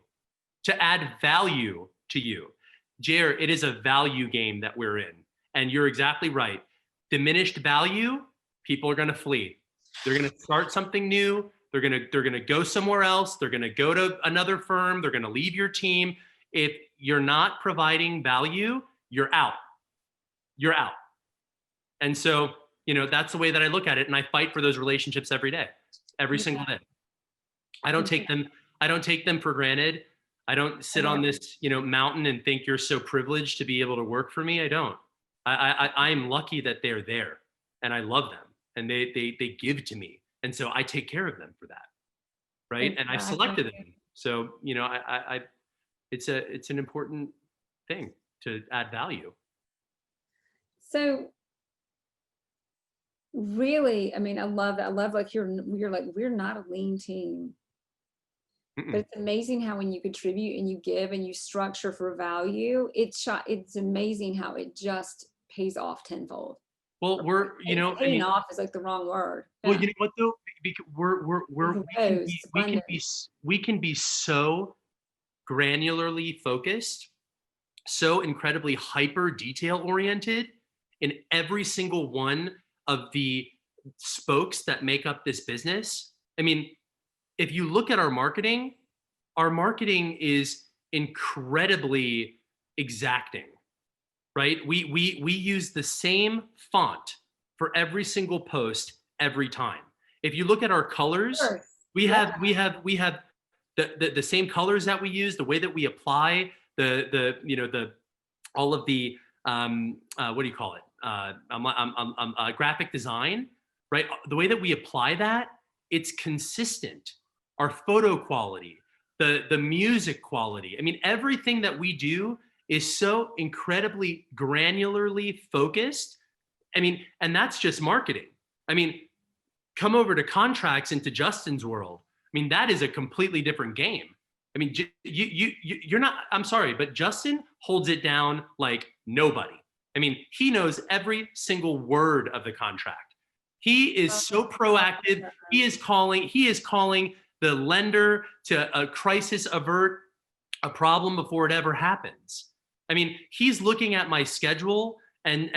S2: to add value to you. Jer, it is a value game that we're in. And you're exactly right. Diminished value, people are going to flee. They're going to start something new. They're going to go somewhere else. They're going to go to another firm. They're going to leave your team. If you're not providing value, you're out. You're out. And so, that's the way that I look at it. And I fight for those relationships every day, every
S3: Yeah.
S2: single day. I don't take them, I don't take them for granted. I don't sit on this, mountain and think you're so privileged to be able to work for me. I don't. I'm lucky that they're there and I love them and they give to me. And so I take care of them for that. Right. And I
S3: Exactly.
S2: selected them. So, it's an important thing to add value.
S3: So really, I mean, I love that. I love like you're like, we're not a lean team. But it's amazing how when you contribute and you give and you structure for value, it's amazing how it just pays off tenfold.
S2: Well,
S3: Paying off is like the wrong word.
S2: well,
S3: Yeah.
S2: you know what though? Because
S3: Gross,
S2: we can be so granularly focused, so incredibly hyper detail oriented in every single one of the spokes that make up this business. I mean, if you look at our marketing is incredibly exacting, right? We use the same font for every single post every time. If you look at our colors, we have the same colors that we use, the way that we apply the all of the what do you call it? Graphic design, right? The way that we apply that, it's consistent. Our photo quality, the music quality. I mean, everything that we do is so incredibly granularly focused. I mean, and that's just marketing. I mean, come over to contracts into Justin's world. I mean, that is a completely different game. I mean, you're not, I'm sorry, but Justin holds it down like nobody. I mean, he knows every single word of the contract. He is so proactive. He is calling the lender to crisis avert a problem before it ever happens. I mean, he's looking at my schedule and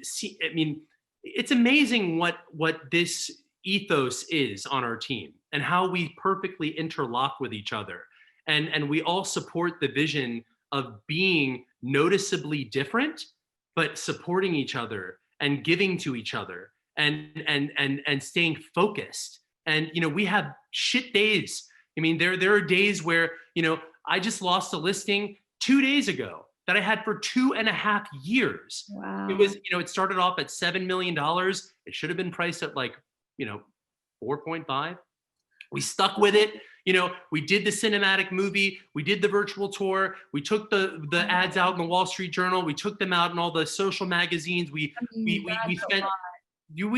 S2: see, I mean, it's amazing what this ethos is on our team and how we perfectly interlock with each other. And we all support the vision of being noticeably different, but supporting each other and giving to each other and staying focused. And we have shit days. I mean, there are days where, I just lost a listing 2 days ago that I had for 2.5 years.
S3: Wow.
S2: It was, it started off at $7 million. It should have been priced at like, 4.5. We stuck with it. We did the cinematic movie. We did the virtual tour. We took the ads out in the Wall Street Journal. We took them out in all the social magazines. We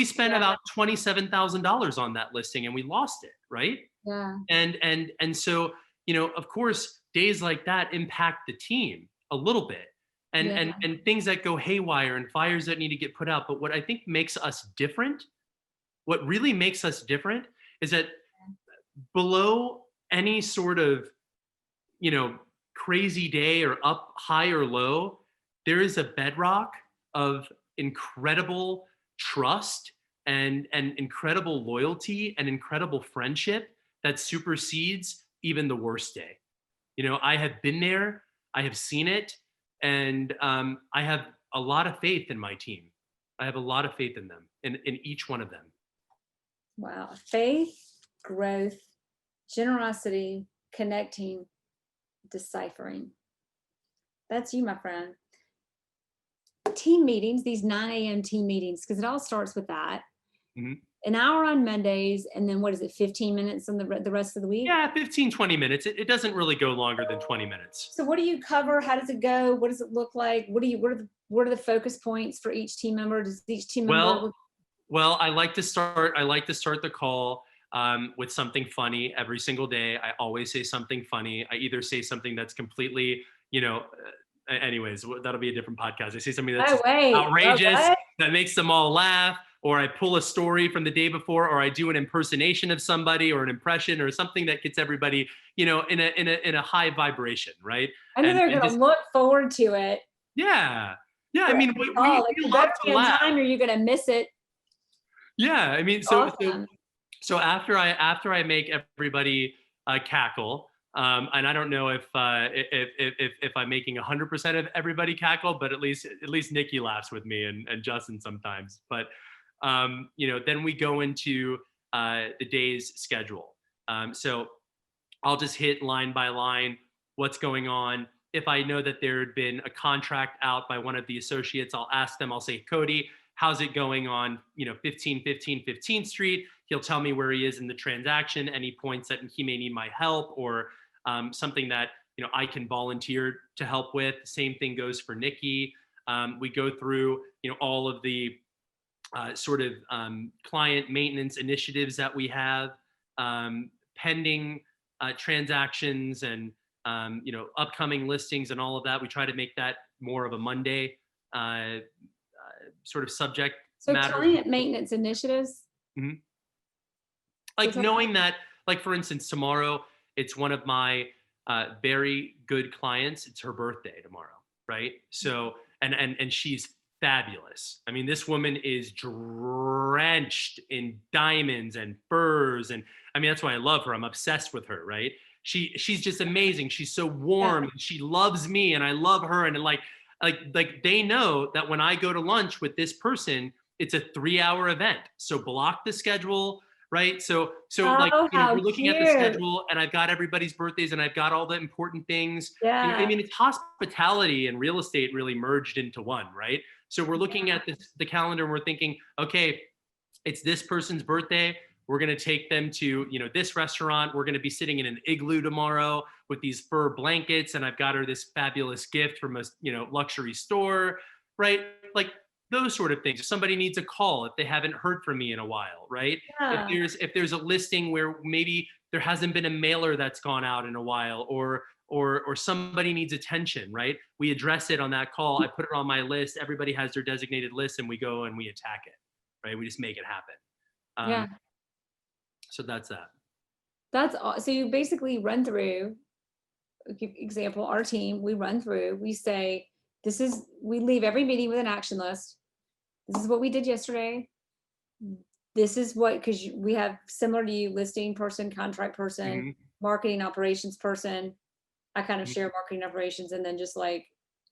S2: spent about $27,000 on that listing and we lost it, right?
S3: Yeah.
S2: And so, of course, days like that impact the team a little bit and things that go haywire and fires that need to get put out. But what I think makes us different, what really makes us different is that below any sort of, crazy day or up high or low, there is a bedrock of incredible trust and incredible loyalty and incredible friendship that supersedes even the worst day. I have been there, I have seen it, and I have a lot of faith in my team. I have a lot of faith in them, in each one of them.
S3: Wow. Faith, growth, generosity, connecting, deciphering. That's you, my friend. team meetings, these 9 a.m. team meetings, because it all starts with that.
S2: Mhm.
S3: An hour on Mondays, and then what is it, 15 minutes on the rest of the week?
S2: Yeah, 15, 20 minutes. It doesn't really go longer than 20 minutes.
S3: So what do you cover? How does it go? What does it look like? What are the focus points for each team member? Does each team member?
S2: Well, I like to start the call with something funny every single day. I always say something funny. I either say something that's completely, anyways, that'll be a different podcast. I say something that's outrageous, that makes them all laugh, or I pull a story from the day before, or I do an impersonation of somebody, or an impression, or something that gets everybody, in a high vibration, right?
S3: I know they're going to look forward to it.
S2: Yeah. I mean, we
S3: you
S2: love
S3: better
S2: to
S3: be on
S2: laugh.
S3: time or you're going to miss it.
S2: Yeah, I mean,
S3: Awesome.
S2: so after I make everybody cackle, and I don't know if I'm making 100% of everybody cackle, but at least Nikki laughs with me, and Justin sometimes. But then we go into the day's schedule. So I'll just hit line by line what's going on. If I know that there had been a contract out by one of the associates, I'll ask them. I'll say, Cody, how's it going on 1515 15th Street? He'll tell me where he is in the transaction, any points that he may need my help, or something that I can volunteer to help with. The same thing goes for Nikki. We go through all of the sort of client maintenance initiatives that we have, pending transactions, and upcoming listings and all of that. We try to make that more of a Monday sort of subject matter.
S3: Client maintenance initiatives.
S2: Mm-hmm. Like knowing that, like for instance, tomorrow it's one of my very good clients. It's her birthday tomorrow, right? So and she's fabulous. I mean, this woman is drenched in diamonds and furs, and I mean that's why I love her. I'm obsessed with her, right? She's just amazing. She's so warm, and she loves me, and I love her, and like they know that when I go to lunch with this person, it's a 3-hour event. So block the schedule, right? So we're looking at the schedule, and I've got everybody's birthdays, and I've got all the important things.
S3: Yeah.
S2: I mean, it's hospitality and real estate really merged into one, right? So we're looking at the calendar, and we're thinking, okay, it's this person's birthday. We're going to take them to, this restaurant. We're going to be sitting in an igloo tomorrow with these fur blankets. And I've got her this fabulous gift from a, luxury store, right? Like those sort of things. If somebody needs a call, if they haven't heard from me in a while, right?
S3: Yeah.
S2: If there's a listing where maybe there hasn't been a mailer that's gone out in a while, or somebody needs attention, right? We address it on that call. I put it on my list. Everybody has their designated list, and we go and we attack it, right? We just make it happen. So that's that.
S3: So you basically run through, example, our team, we run through, we say, we leave every meeting with an action list. This is what we did yesterday. This is what, because we have, similar to you, listing person, contract person, marketing operations person. I kind of share marketing operations, and then just like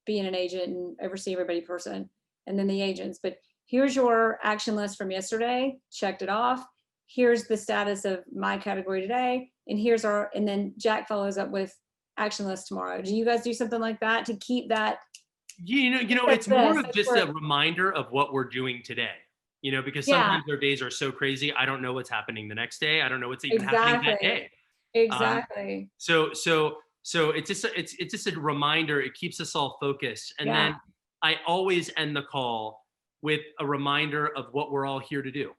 S3: being an agent and oversee everybody person, and then the agents. But here's your action list from yesterday, checked it off. Here's the status of my category today, and then Jack follows up with action list tomorrow. Do you guys do something like that to keep that?
S2: It's more of just a reminder of what we're doing today, because sometimes our days are so crazy. I don't know what's happening the next day. I don't know what's even happening that day.
S3: Exactly.
S2: So it's just a reminder. It keeps us all focused. And then I always end the call with a reminder of what we're all here to do.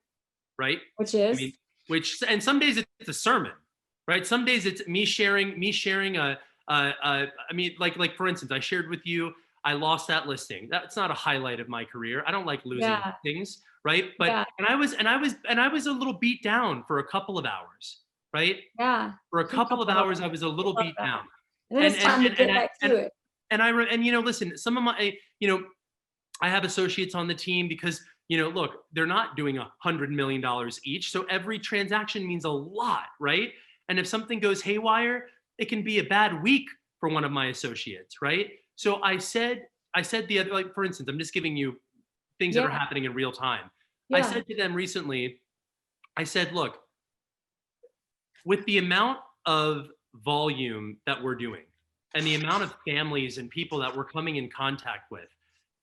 S2: Right? And some days it's a sermon, right? Some days it's me sharing like for instance, I shared with you, I lost that listing. That's not a highlight of my career. I don't like losing things, right? But and I was a little beat down for a couple of hours, right?
S3: Yeah.
S2: For a couple of hours, I was a little beat down.
S3: And then it's time to get back to it.
S2: And listen, some of my, I have associates on the team because look, they're not doing $100 million each. So every transaction means a lot, right? And if something goes haywire, it can be a bad week for one of my associates, right? So I said the other, like, for instance, I'm just giving you things that are happening in real time. I said to them recently, I said, look, with the amount of volume that we're doing and the amount of families and people that we're coming in contact with,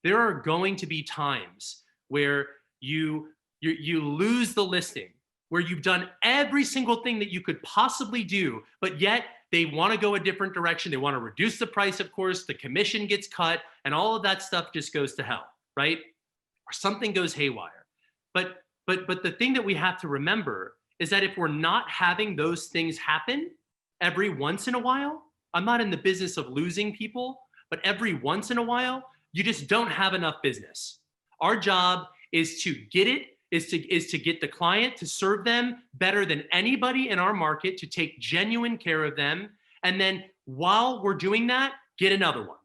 S2: there are going to be times where you lose the listing, where you've done every single thing that you could possibly do, but yet they want to go a different direction. They want to reduce the price, of course, the commission gets cut, and all of that stuff just goes to hell, right? Or something goes haywire. But the thing that we have to remember is that if we're not having those things happen every once in a while, I'm not in the business of losing people, but every once in a while, you just don't have enough business. Our job is to get it, is to get the client, to serve them better than anybody in our market, to take genuine care of them. And then while we're doing that, get another one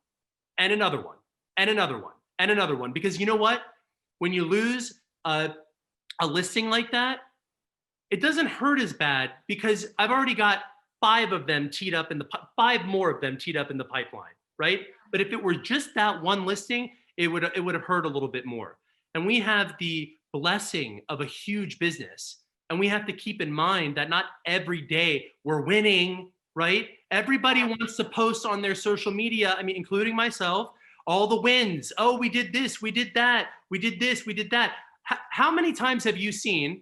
S2: and another one and another one and another one. Because you know what? When you lose a listing like that, it doesn't hurt as bad because I've already got five more of them teed up in the pipeline, right? But if it were just that one listing, it would have hurt a little bit more. And we have the blessing of a huge business, and we have to keep in mind that not every day we're winning, right? Everybody wants to post on their social media, I mean, including myself, all the wins. Oh, we did this, we did that, we did this, we did that. How many times have you seen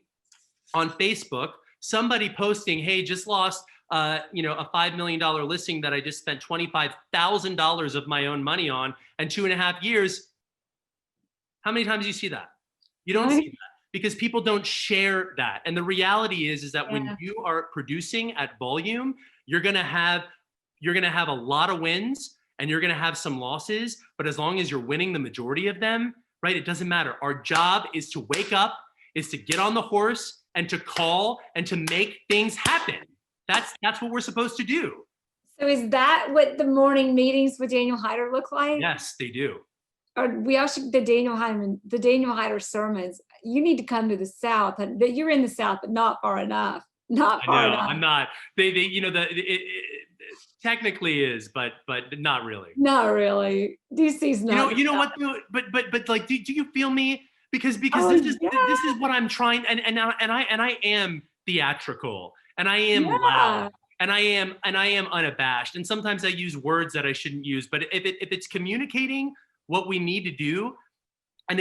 S2: on Facebook somebody posting, hey, just lost a $5 million listing that I just spent $25,000 of my own money on, and 2.5 years? How many times do you see that? You don't see that because people don't share that. And the reality is that when you are producing at volume, you're gonna have a lot of wins and you're gonna have some losses. But as long as you're winning the majority of them, right, it doesn't matter. Our job is to wake up, is to get on the horse and to call and to make things happen. That's what we're supposed to do.
S3: So is that what the morning meetings with Daniel Heider look like?
S2: Yes, they do.
S3: Or we also the Daniel Heider sermons. You need to come to the South. You're in the South, but not far enough. Not far enough.
S2: I'm not. It technically is, but not really.
S3: Not really. DC's not.
S2: You know what? But like, do you feel me? Because
S3: Oh,
S2: this is what I'm trying, and I am theatrical, and I am loud, and I am unabashed, and sometimes I use words that I shouldn't use. But if it's communicating what we need to do, and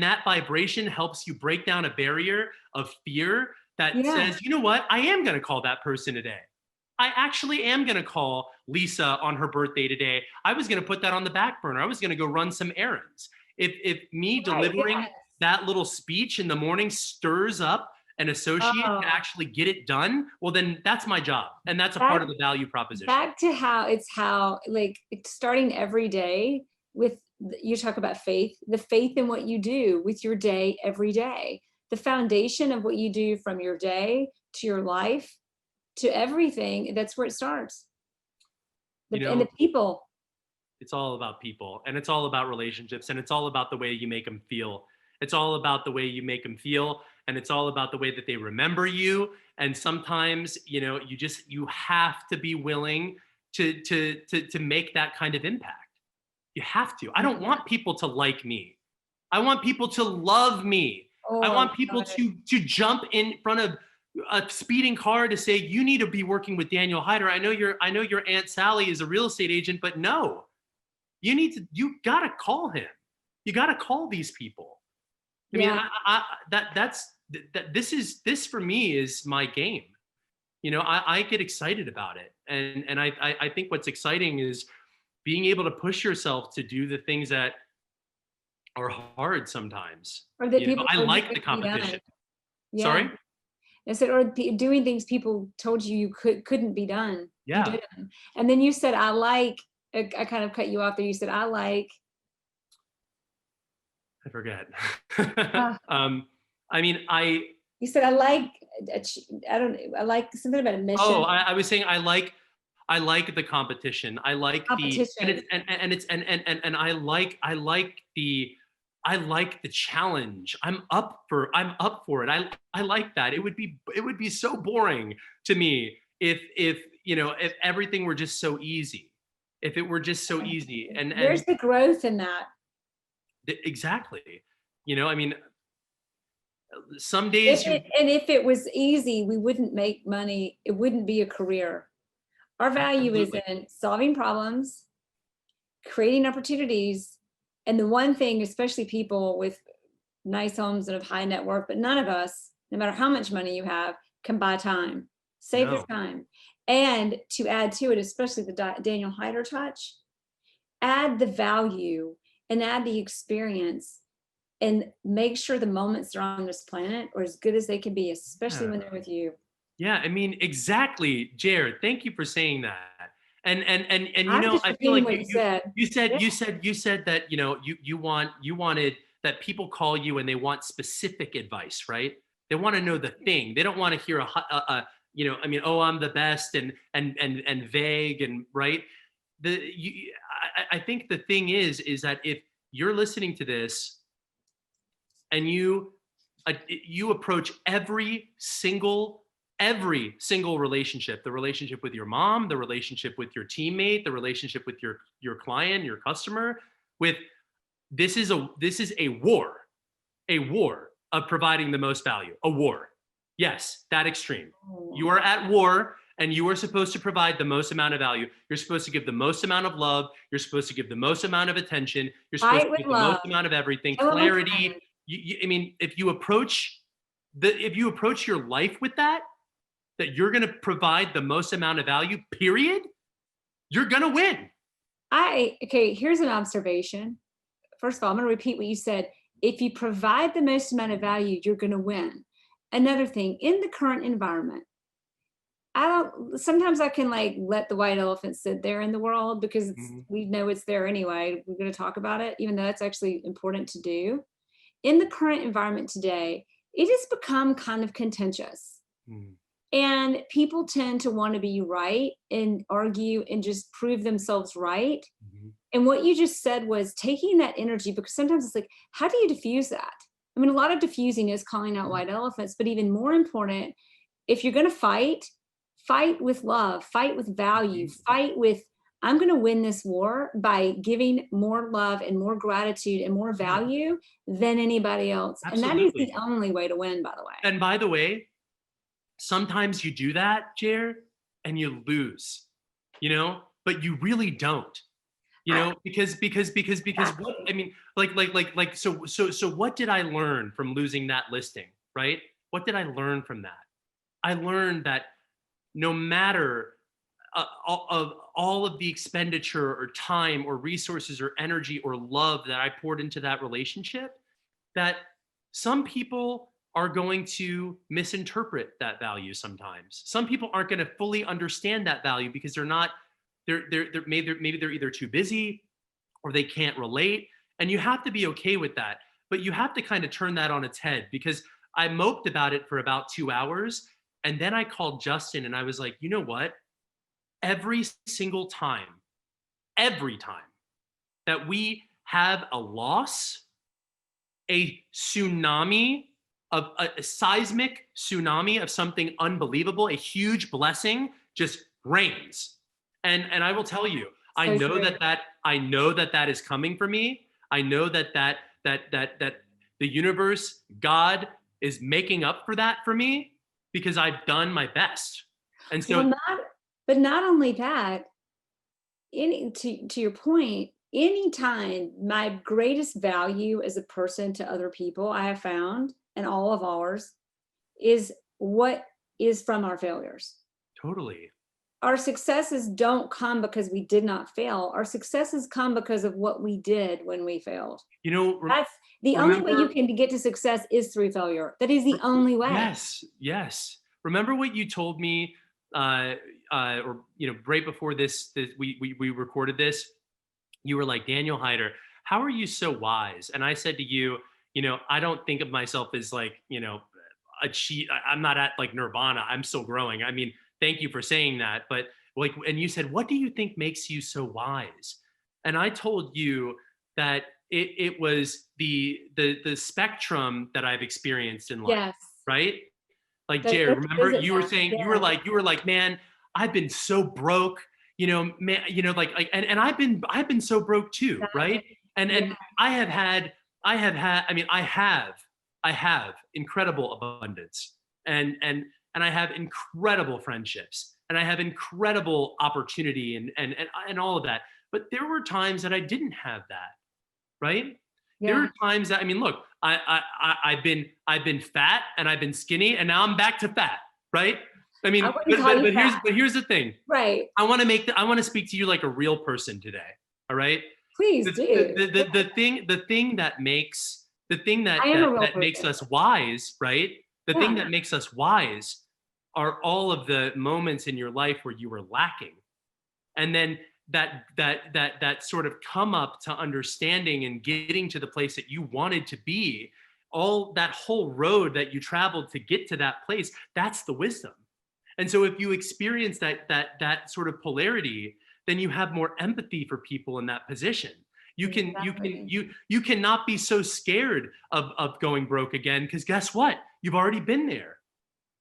S2: that vibration helps you break down a barrier of fear that says, you know what, I am going to call that person today. I actually am going to call Lisa on her birthday today. I was going to put that on the back burner. I was going to go run some errands. If me delivering that little speech in the morning stirs up an associate to actually get it done, well, then that's my job. And that's a part of the value proposition.
S3: Back to how like starting every day with, you talk about faith, the faith in what you do with your day every day, the foundation of what you do from your day to your life to everything. That's where it starts. And the people.
S2: It's all about people, and it's all about relationships, and it's all about the way you make them feel. It's all about the way you make them feel, and it's all about the way that they remember you. And sometimes, you have to be willing to make that kind of impact. You have to. I don't want people to like me. I want people to love me. I want people to jump in front of a speeding car to say, you need to be working with Daniel Heider. I know your Aunt Sally is a real estate agent, but no, you gotta call him. You gotta call these people. I mean, this for me is my game. I get excited about it. And I think what's exciting is being able to push yourself to do the things that are hard sometimes.
S3: Or that people
S2: I like the competition. Sorry?
S3: I said, or doing things people told you couldn't be done.
S2: Yeah.
S3: You did them. And then you said, I kind of cut you off there. You said, I
S2: forget.
S3: You said, I like something about a mission.
S2: Oh, I was saying I like the competition. I like
S3: competition.
S2: I like the challenge. I'm up for it. I like that. It would be so boring to me if everything were just so easy. If it were just so easy. And
S3: where's the growth in that?
S2: Exactly. I mean, some days
S3: if it was easy, we wouldn't make money. It wouldn't be a career. Our value is in solving problems, creating opportunities, And the one thing, especially people with nice homes and of high net worth, but none of us, no matter how much money you have, can buy time. Save the
S2: No.
S3: time. And to add to it, especially the Daniel Heider touch, add the value and add the experience and make sure the moments they're on this planet are as good as they can be, especially when they're with you.
S2: Yeah, I mean, exactly, Jared. Thank you for saying that. And you
S3: I'm
S2: know,
S3: just
S2: I feel
S3: repeating
S2: like
S3: what you said. Yeah.
S2: you said that, you know, you wanted that people call you and they want specific advice, right? They want to know the thing. They don't want to hear you know, I mean, oh, I'm the best and vague and right. I think the thing is that if you're listening to this and you approach every single relationship, the relationship with your mom, the relationship with your teammate, the relationship with your client, your customer, with this is a war of providing the most value, a war. Yes, that extreme. You are at war and you are supposed to provide the most amount of value. You're supposed to give the most amount of love. You're supposed to give the most amount of attention. You're supposed
S3: Fight
S2: to
S3: with
S2: give the most
S3: love.
S2: amount of everything,
S3: Show 'em a
S2: clarity.
S3: friend.
S2: I mean, if you approach your life with that you're going to provide the most amount of value, period, you're going to win.
S3: Okay, here's an observation. First of all, I'm going to repeat what you said. If you provide the most amount of value, you're going to win. Another thing, in the current environment, sometimes I can like let the white elephant sit there in the world because we know it's there anyway. We're going to talk about it, even though that's actually important to do. In the current environment today, it has become kind of contentious. And people tend to want to be right and argue and just prove themselves right. And what you just said was taking that energy, because sometimes it's like, how do you diffuse that? I mean, a lot of diffusing is calling out white elephants, but even more important, if you're going to fight with love, fight with value, fight with, I'm going to win this war by giving more love and more gratitude and more value than anybody else.
S2: Absolutely.
S3: And that is the only way to win, by the way.
S2: And by the way, sometimes you do that, Jared, and you lose, you know, but you really don't, you know, because what I mean, so what did I learn from losing that listing, right? What did I learn from that? I learned that no matter of all of the expenditure or time or resources or energy or love that I poured into that relationship, that some people are going to misinterpret that value sometimes. Some people aren't going to fully understand that value because maybe they're either too busy or they can't relate. And you have to be okay with that. But you have to kind of turn that on its head, because I moped about it for about 2 hours. And then I called Justin and I was like, you know what? Every single time that we have a loss, a tsunami of a seismic tsunami of something unbelievable, a huge blessing just rains. And I will tell you, I know that is coming for me. I know that the universe, God, is making up for that for me because I've done my best. And so,
S3: but not only that, to your point, anytime my greatest value as a person to other people, I have found, and all of ours, is what is from our failures.
S2: Totally.
S3: Our successes don't come because we did not fail. Our successes come because of what we did when we failed.
S2: You know,
S3: that's the only way you can get to success is through failure. That is the only way.
S2: Yes. Remember what you told me, or right before this we recorded this. You were like, Daniel Heider, how are you so wise? And I said to you, I don't think of myself as like, I'm not at like nirvana. I'm still growing. I mean, thank you for saying that. But like, and you said, what do you think makes you so wise? And I told you that it was the spectrum that I've experienced in life.
S3: Yes.
S2: Right? Like, Jared, remember you were saying, you were like, man, I've been so broke, man, and I've been so broke too. Right. And I have incredible abundance and I have incredible friendships and I have incredible opportunity and all of that. But there were times that I didn't have that. right? There
S3: Yeah.
S2: are times that, I mean, look, I've been fat and I've been skinny and now I'm back to fat, right? I
S3: I
S2: mean,
S3: wouldn't call you fat.
S2: but here's the thing.
S3: Right.
S2: I want to speak to you like a real person today. All right.
S3: Please do.
S2: The thing that makes
S3: I am a real
S2: that makes
S3: person.
S2: us wise, right? The thing
S3: Yeah.
S2: that makes us wise are all of the moments in your life where you were lacking. And then that sort of come up to understanding and getting to the place that you wanted to be, all that whole road that you traveled to get to that place, that's the wisdom. And so if you experience that sort of polarity, then you have more empathy for people in that position.
S3: Exactly.
S2: You cannot be so scared of going broke again, because guess what? You've already been there.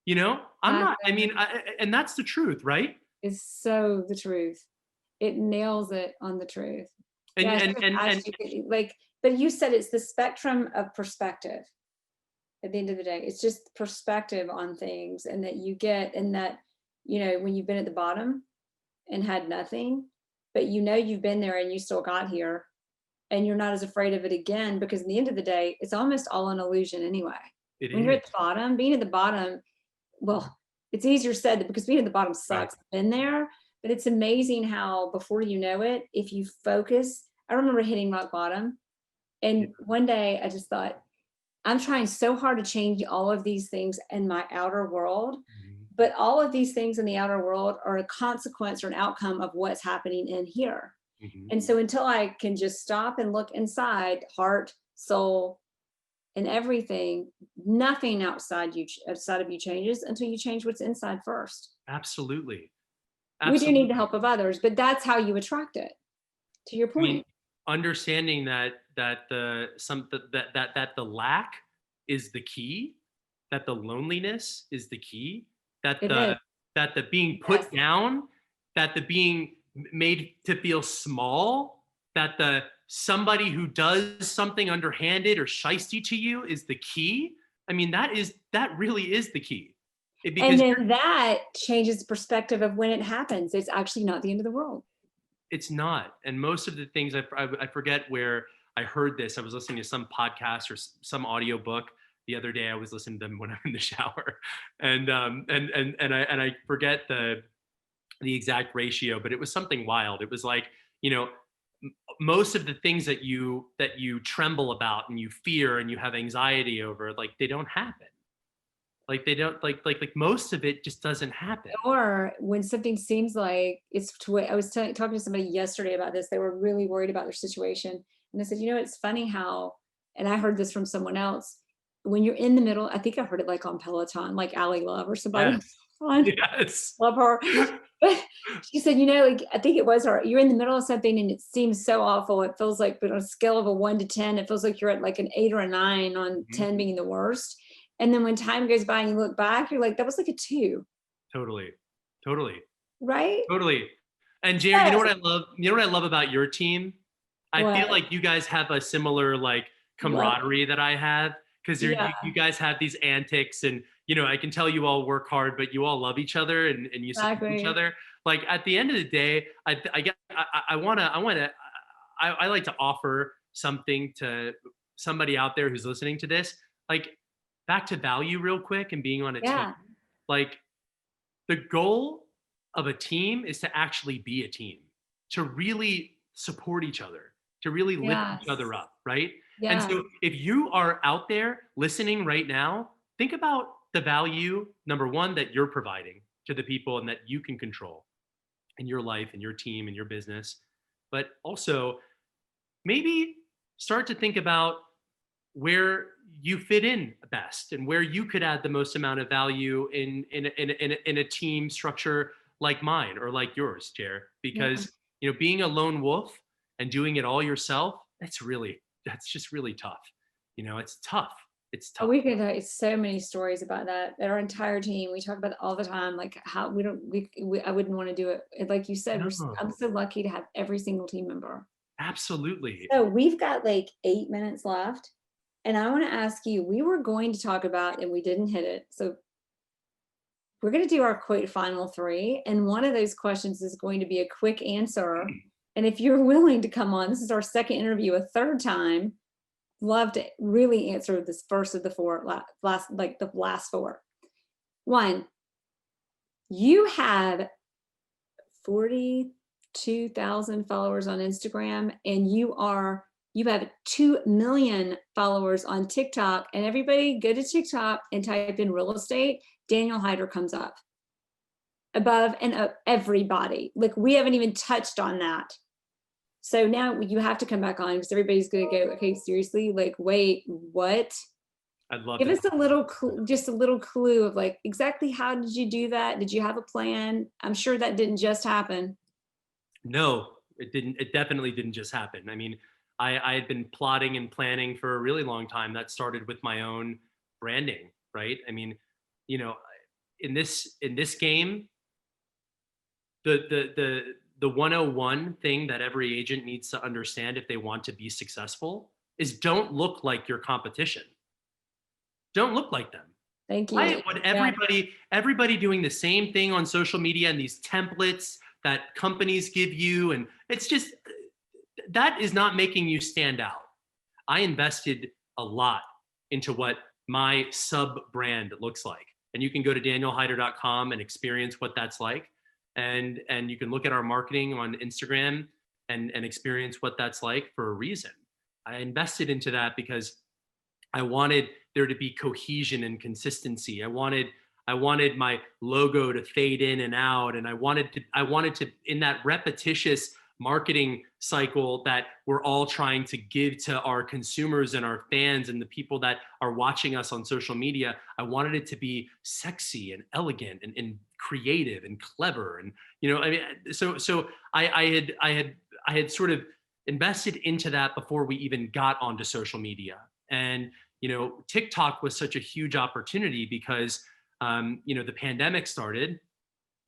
S2: You know, I'm not, I
S3: Exactly.
S2: mean, and that's the truth, right?
S3: It's so the truth. It nails it on the truth.
S2: And
S3: Yeah, I should
S2: and
S3: have
S2: and and
S3: asked you, like, but you said it's the spectrum of perspective. At the end of the day, it's just perspective on things, and that you get, and that, when you've been at the bottom and had nothing, but you've been there and you still got here, and you're not as afraid of it again, because in the end of the day, it's almost all an illusion anyway.
S2: it
S3: When you're
S2: is,
S3: at the bottom, being at the bottom, well, it's easier said because being at the bottom
S2: right?
S3: sucks. Been there, but it's amazing how before you know it, if you focus. I remember hitting rock bottom,
S2: Yeah.
S3: and one day I just thought, I'm trying so hard to change all of these things in my outer world,
S2: Mhm.
S3: but all of these things in the outer world are a consequence or an outcome of what's happening in here.
S2: Mhm.
S3: And so until I can just stop and look inside, heart, soul, and everything, nothing outside of you changes until you change what's inside first.
S2: Absolutely.
S3: We do need the
S2: Absolutely.
S3: help of others, but that's how you attract it, to your
S2: I mean,
S3: point.
S2: understanding that the lack is the key, that the loneliness is the key, that
S3: It is.
S2: the being
S3: Yes.
S2: put down, that the being made to feel small, that the somebody who does something underhanded or shisty to you is the key. I mean, that really is the key.
S3: And
S2: Because
S3: then that changes the perspective of when it happens. It's actually not the end of the world.
S2: it's not. And most of the things I forget where I heard this. I was listening to some podcast or some audio book the other day. I was listening to them when I'm in the shower, and I forget the exact ratio, but it was something wild. It was like, you know, most of the things that you tremble about and you fear and you have anxiety over, like they don't happen. Like they don't like most of it just doesn't happen.
S3: Or when something seems like it's to what I was talking to somebody yesterday about this, they were really worried about their situation. And I said, it's funny how, and I heard this from someone else, when you're in the middle, I think I heard it like on Peloton, like Allie Love or somebody
S2: Yes.
S3: on,
S2: Yes.
S3: love her. But she said, like, I think it was her, you're in the middle of something and it seems so awful. It feels like, but on a scale of a 1 to 10, it feels like you're at like an 8 or a 9, on
S2: Mhm.
S3: 10 being the worst. And then when time goes by and you look back, you're like, that was like a 2,
S2: Totally. Totally.
S3: right?
S2: Totally. And Jerry, you know
S3: Yes.
S2: what I love? You know what I love about your team? I feel
S3: What?
S2: like you guys have a similar like
S3: Love it.
S2: camaraderie that I have, because
S3: Yeah,
S2: you guys have these antics, and I can tell you all work hard, but you all love each other, and you support each
S3: exactly.
S2: other. Like at the end of the day, I like to offer something to somebody out there who's listening to this. Like back to value real quick and being on a team.
S3: Yeah,
S2: Like the goal of a team is to actually be a team, to really support each other, to really lift each
S3: yes,
S2: other up, right? And
S3: yeah,
S2: so if you are out there listening right now, think about the value, number one, that you're providing to the people and that you can control in your life and your team and your business. But also, maybe start to think about where you fit in best and where you could add the most amount of value in a team structure like mine or like yours, Jer.
S3: yeah.
S2: Because being a lone wolf and doing it all yourself, that's just really tough. It's tough. It's
S3: Oh,
S2: tough.
S3: we could have so many stories about that. Our entire team, we talk about it all the time, like how we don't, I wouldn't want to do it. And like you said, I'm
S2: No,
S3: so lucky to have every single team member.
S2: absolutely.
S3: So we've got like 8 minutes left. And I want to ask you, we were going to talk about, and we didn't hit it. So we're going to do our quick final 3. And one of those questions is going to be a quick answer And if you're willing to come on, this is our second interview, a third time. Love to really answer this first of the four, like the last four. One, you have 42,000 followers on Instagram, and you have 2 million followers on TikTok. And everybody go to TikTok and type in real estate. Daniel Heider comes up above and up everybody. Like, we haven't even touched on that. So now you have to come back on, because everybody's going to go, okay, seriously, like, wait, what?
S2: I'd love
S3: Give
S2: to.
S3: us a little, just a little clue of like, exactly how did you do that? Did you have a plan? I'm sure that didn't just happen.
S2: No, it didn't. It definitely didn't just happen. I mean, I had been plotting and planning for a really long time. That started with my own branding, right? I mean, you know, in this game, the 101 thing that every agent needs to understand if they want to be successful is don't look like your competition. Don't look like them.
S3: Thank you.
S2: Why would everybody doing the same thing on social media and these templates that companies give you? And it's just, that is not making you stand out. I invested a lot into what my sub brand looks like. And you can go to danielheider.com and experience what that's like. And you can look at our marketing on Instagram and experience what that's like for a reason. I invested into that because I wanted there to be cohesion and consistency. I wanted my logo to fade in and out. And I wanted to, in that repetitious marketing cycle that we're all trying to give to our consumers and our fans and the people that are watching us on social media, I wanted it to be sexy and elegant and creative and clever. And, you know, I mean, so I had sort of invested into that before we even got onto social media. And, you know, TikTok was such a huge opportunity because, you know, the pandemic started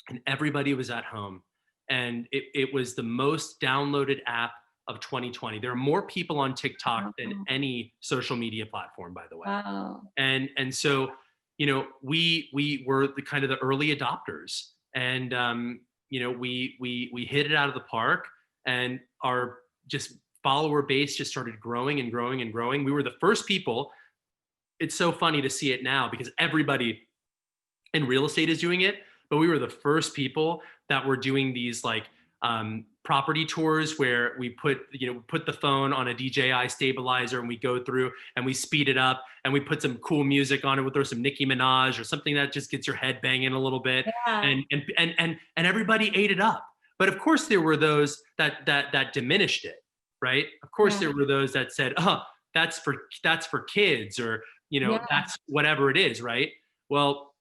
S2: and everybody was at home. And it was the most downloaded app of 2020. There are more people on TikTok than any social media platform, by the way.
S3: Wow.
S2: And so, you know, we were the kind of the early adopters. And, you know, we hit it out of the park, and our just follower base just started growing and growing and growing. We were the first people. It's so funny to see it now because everybody in real estate is doing it, but we were the first people that were doing these like property tours where we put the phone on a DJI stabilizer and we go through and we speed it up and we put some cool music on it. We'll throw some Nicki Minaj or something that just gets your head banging a little bit.
S3: Yeah.
S2: And everybody ate it up. But of course there were those that diminished it, right? Of course there were those that said, oh, that's for kids, or, you know, that's whatever it is, right? Well,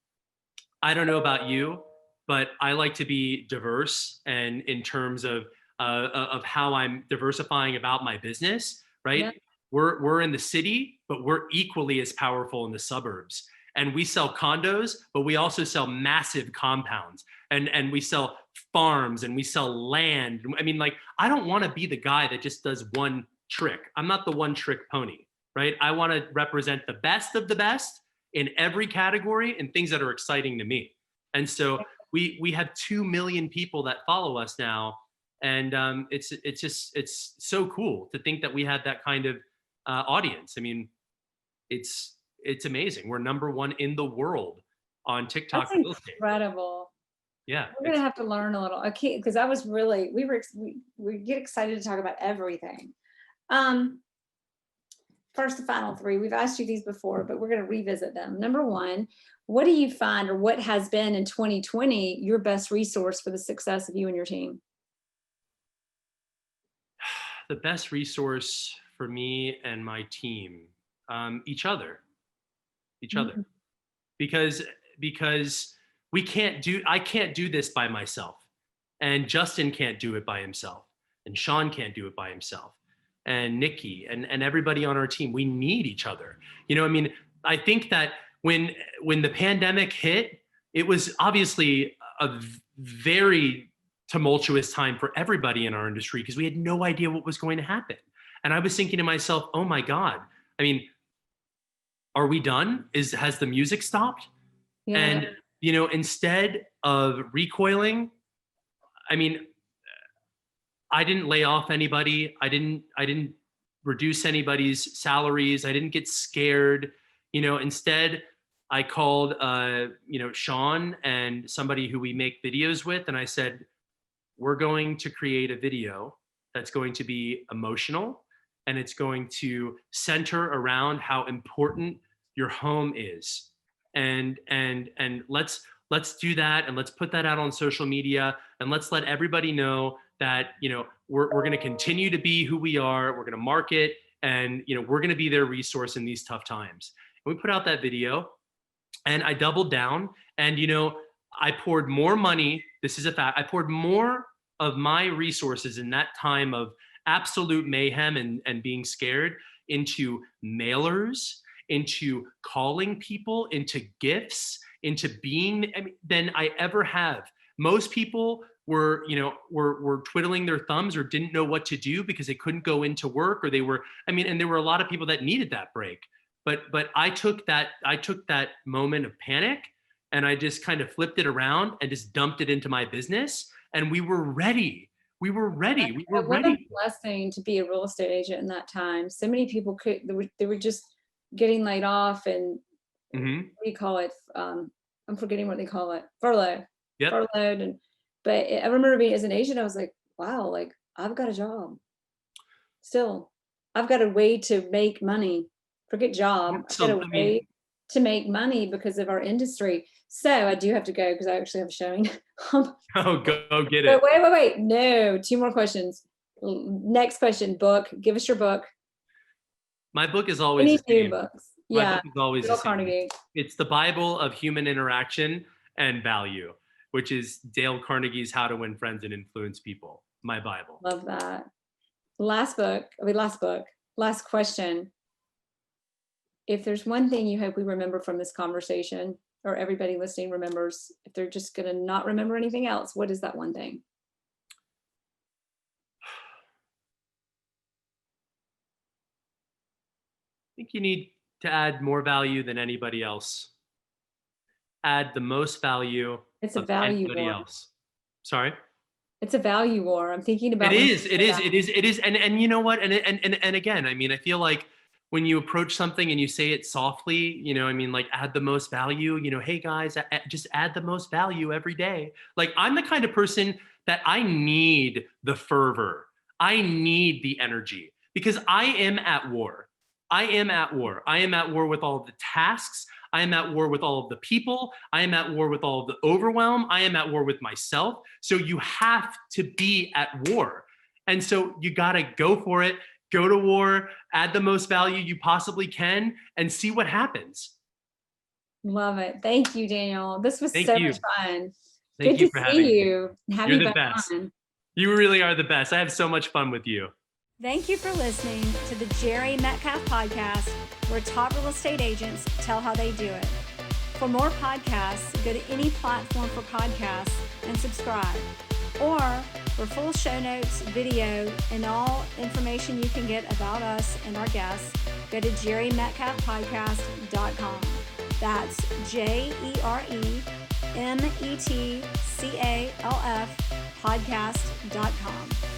S2: I don't know about you, but I like to be diverse, and in terms of how I'm diversifying about my business, right?
S3: Yeah.
S2: We're in the city, but we're equally as powerful in the suburbs. And we sell condos, but we also sell massive compounds, and we sell farms, and we sell land. I mean, like, I don't want to be the guy that just does one trick. I'm not the one trick pony, right? I want to represent the best of the best in every category and things that are exciting to me. And so we have 2 million people that follow us now. And it's so cool to think that we had that kind of audience. I mean, it's amazing. We're #1 in the world on TikTok.
S3: That's incredible.
S2: Yeah.
S3: We're going to have to learn a little. Okay. Because I was really, we get excited to talk about everything. First, the final three. We've asked you these before, but we're going to revisit them. #1, what do you find, or what has been in 2020 your best resource for the success of you and your team?
S2: The best resource for me and my team, each other, because I can't do this by myself, and Justin can't do it by himself, and Sean can't do it by himself, and Nikki and everybody on our team. We need each other. You know, I mean, I think that when the pandemic hit, it was obviously a very tumultuous time for everybody in our industry because we had no idea what was going to happen. And I was thinking to myself, oh my God, I mean, are we done? Has the music stopped?
S3: Yeah.
S2: And, you know, instead of recoiling, I mean, I didn't lay off anybody. I didn't reduce anybody's salaries. I didn't get scared. Instead, I called, Sean and somebody who we make videos with, and I said, we're going to create a video that's going to be emotional, and it's going to center around how important your home is. And let's do that, and let's put that out on social media, and let's let everybody know that we're going to continue to be who we are. We're going to market, and we're going to be their resource in these tough times. And we put out that video, and I doubled down, and I poured more money. This is a fact. I poured more of my resources in that time of absolute mayhem and being scared into mailers, into calling people, into gifts, into being, than I ever have. Most people were twiddling their thumbs or didn't know what to do because they couldn't go into work, or they were, and there were a lot of people that needed that break. But I took that moment of panic, and I just kind of flipped it around and just dumped it into my business. And we were ready. What a
S3: blessing to be a real estate agent in that time. So many people they were just getting laid off, and what do you call it? I'm forgetting what they call it. Furlough.
S2: Yep.
S3: Furloughed. But I remember being, as an agent, I was like, wow, like I've got a job. Still, I've got a way to make money. Forget job. I've got a way to make money because of our industry. So I do have to go because I actually have a showing.
S2: Go get it.
S3: But wait. No, 2 more questions. Next question, book. Give us your book.
S2: My book is always the same.
S3: Books.
S2: My book is always the same.
S3: Carnegie.
S2: It's the Bible of human interaction and value, which is Dale Carnegie's How to Win Friends and Influence People. My Bible.
S3: Love that. Last question. If there's one thing you hope we remember from this conversation, or everybody listening remembers, if they're just going to not remember anything else, what is that one thing?
S2: I think you need to add more value than anybody else. Add the most value.
S3: It's a value
S2: anybody
S3: war.
S2: Else. Sorry?
S3: It's a value war. I'm thinking about
S2: it is. And you know what? And again, I feel like when you approach something and you say it softly, like add the most value, hey guys, just add the most value every day. Like I'm the kind of person that I need the fervor. I need the energy because I am at war. I am at war with all of the tasks. I am at war with all of the people. I am at war with all of the overwhelm. I am at war with myself. So you have to be at war. And so you got to go for it. Go to war, add the most value you possibly can, and see what happens.
S3: Love it. Thank you, Daniel. This was so much fun.
S2: Thank you for having me.
S3: You're the best.
S2: You really are the best. I have so much fun with you.
S1: Thank you for listening to the Jerry Metcalf podcast, where top real estate agents tell how they do it. For more podcasts, go to any platform for podcasts and subscribe. Or for full show notes, video, and all information you can get about us and our guests, go to jerrymetcalfpodcast.com. That's JEREMETCALF podcast.com.